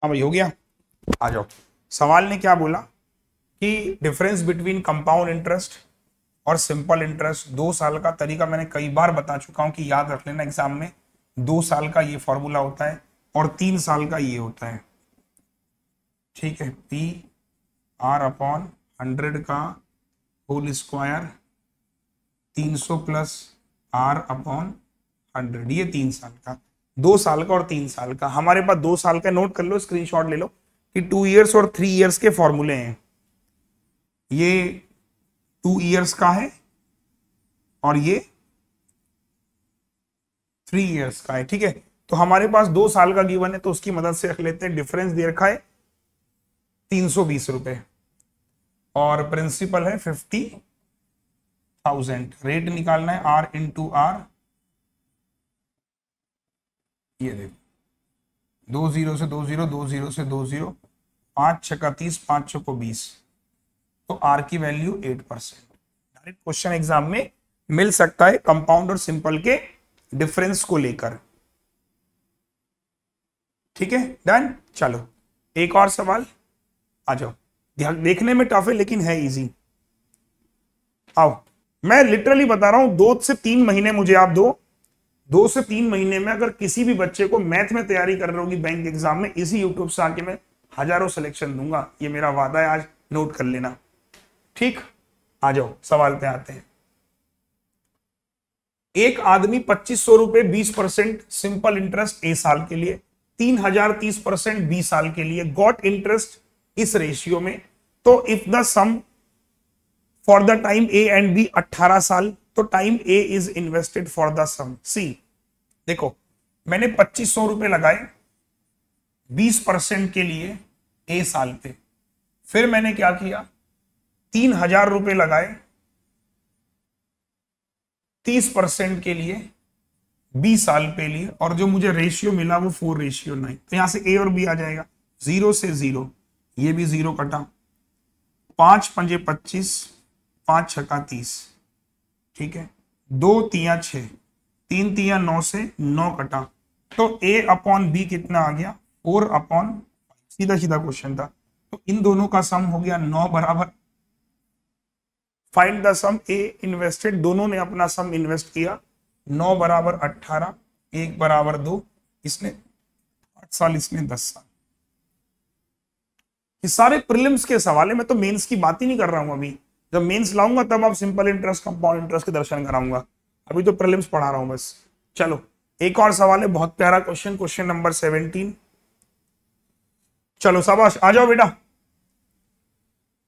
Speaker 1: हाँ भाई हो गया, आ जाओ। सवाल ने क्या बोला कि डिफरेंस बिटवीन कंपाउंड इंटरेस्ट और सिंपल इंटरेस्ट, 2 साल का तरीका मैंने कई बार बता चुका हूं कि याद रख लेना एग्जाम में। 2 साल का ये फॉर्मूला होता है और 3 साल का ये होता है, ठीक है। पी आर अपॉन 100 का whole square 300 plus R upon 100, ये 3 साल का। 2 साल का और 3 साल का। हमारे पास 2 साल का नोट कर लो, स्क्रीनशॉट ले लो कि 2 इयर्स और 3 इयर्स के फॉर्मूले हैं। ये 2 इयर्स का है और ये 3 इयर्स का है, ठीक है। तो हमारे पास 2 साल का गिवन है तो उसकी मदद से रख लेते हैं। डिफरेंस दे रखा है 320 रुपए और प्रिंसिपल है 50,000। रेट निकालना है आर इंटू आर, ये देखो 2 0 से 2 0, 2 0 से 2 0, 5 छक्का 30, 5 छक्को 20, तो आर की वैल्यू 8%। डायरेक्ट क्वेश्चन एग्जाम में मिल सकता है कंपाउंड और सिंपल के डिफरेंस को लेकर, ठीक है। डन। चलो एक और सवाल, आ जाओ। देखने में टफ है लेकिन है इजी। आओ, मैं लिटरली बता रहा हूं, 2 से 3 महीने मुझे आप दो, 2 से 3 महीने में अगर किसी भी बच्चे को मैथ में तैयारी कर रहे होगी बैंक एग्जाम में, इसी यूट्यूब से आके मैं हजारों सिलेक्शन दूंगा, ये मेरा वादा है, आज नोट कर लेना, ठीक। आ जाओ सवाल पे आते हैं। एक आदमी 2500 रुपए 20% सिंपल इंटरेस्ट ए साल के लिए, 3030% बी साल के लिए गॉट इंटरेस्ट इस रेशियो में। तो if the sum for the time A and B 18 साल, तो time A is invested for the sum C. देखो मैंने 2500 रुपए लगाए 20% के लिए ए साल पे, फिर मैंने क्या किया 3000 रुपए लगाए 30% के लिए 20 साल पे लिए, और जो मुझे रेशियो मिला वो 4:9। तो यहां से ए और बी आ जाएगा, 0 से 0, ये भी 0 कटा, 5 पंजे 25, 5 छक्का 30, ठीक है। 2 तिया 6, 3 तिया 9 से 9 कटा, तो ए अपॉन बी कितना आ गया 4/5। सीधा सीधा क्वेश्चन था, तो इन दोनों का सम हो गया 9 बराबर। Find the sum A invested, दोनों ने अपना सम इन्वेस्ट किया, 9 बराबर 18, 1 बराबर 2, इसने 8 साल, इसने 10 साल। ये सारे प्रीलिम्स के सवाल है, मैं तो मेंस की बात ही नहीं कर रहा हूं। अभी जब मेंस लाऊंगा तब आप सिंपल इंटरेस्ट कंपाउंड इंटरेस्ट के दर्शन कराऊंगा, अभी तो प्रीलिम्स पढ़ा रहा हूं बस। चलो एक और सवाल है, बहुत प्यारा क्वेश्चन, क्वेश्चन नंबर 17। चलो शाबाश, आ जाओ बेटा,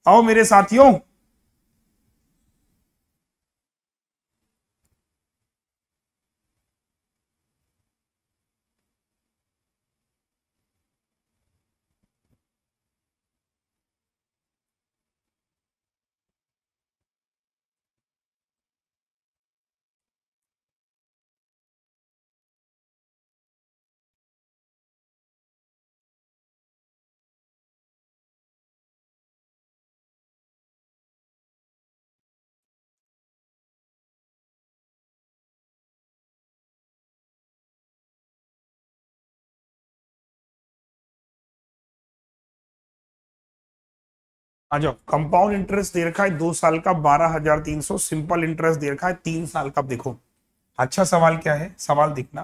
Speaker 1: आओ मेरे साथियों। आ जाओ, कंपाउंड इंटरेस्ट दे रखा है 2 साल का 12,300, सिंपल इंटरेस्ट दे रखा है 3 साल का। देखो अच्छा सवाल क्या है, सवाल देखना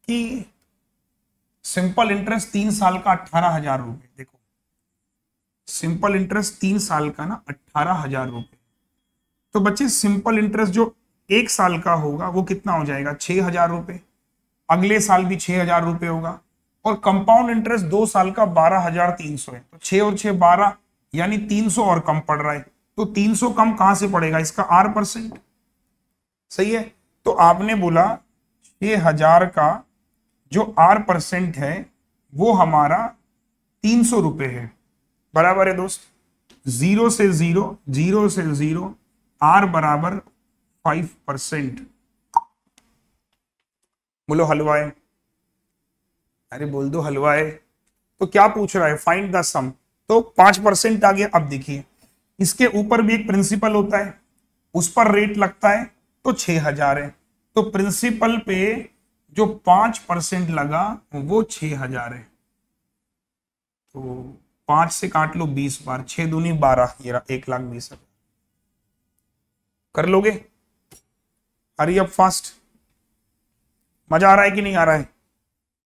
Speaker 1: कि सिंपल इंटरेस्ट 3 साल का 18,000 रुपए। देखो सिंपल इंटरेस्ट 3 साल का ना 18,000 रुपए, तो बच्चे सिंपल इंटरेस्ट जो 1 साल का होगा वो कितना हो जाएगा 6,000 रुपए, अगले साल भी 6,000 रुपए होगा, और कंपाउंड इंटरेस्ट 2 साल का 12,300 है, तो 6 और 6 12, यानी 300 और कम पड़ रहा है। तो 300 कम कहां से पड़ेगा, इसका R%, सही है। तो आपने बोला 6,000 का जो R% है वो हमारा 300 रुपए है, बराबर है दोस्त। 0 से 0, 0 से 0, R बराबर 5%। बोलो हलवाए, अरे बोल दो हलवाए। तो क्या पूछ रहा है, फाइंड द सम, तो 5% आ गया। अब देखिए इसके ऊपर भी एक प्रिंसिपल होता है, उस पर रेट लगता है, तो 6,000 है, तो प्रिंसिपल पे जो 5% लगा वो 6,000 है। तो 5 से काट लो 20 बार, 6 दूनी 12, ये 1,20,000 कर लोगे? Hurry up fast. मजा आ रहा है कि नहीं आ रहा है?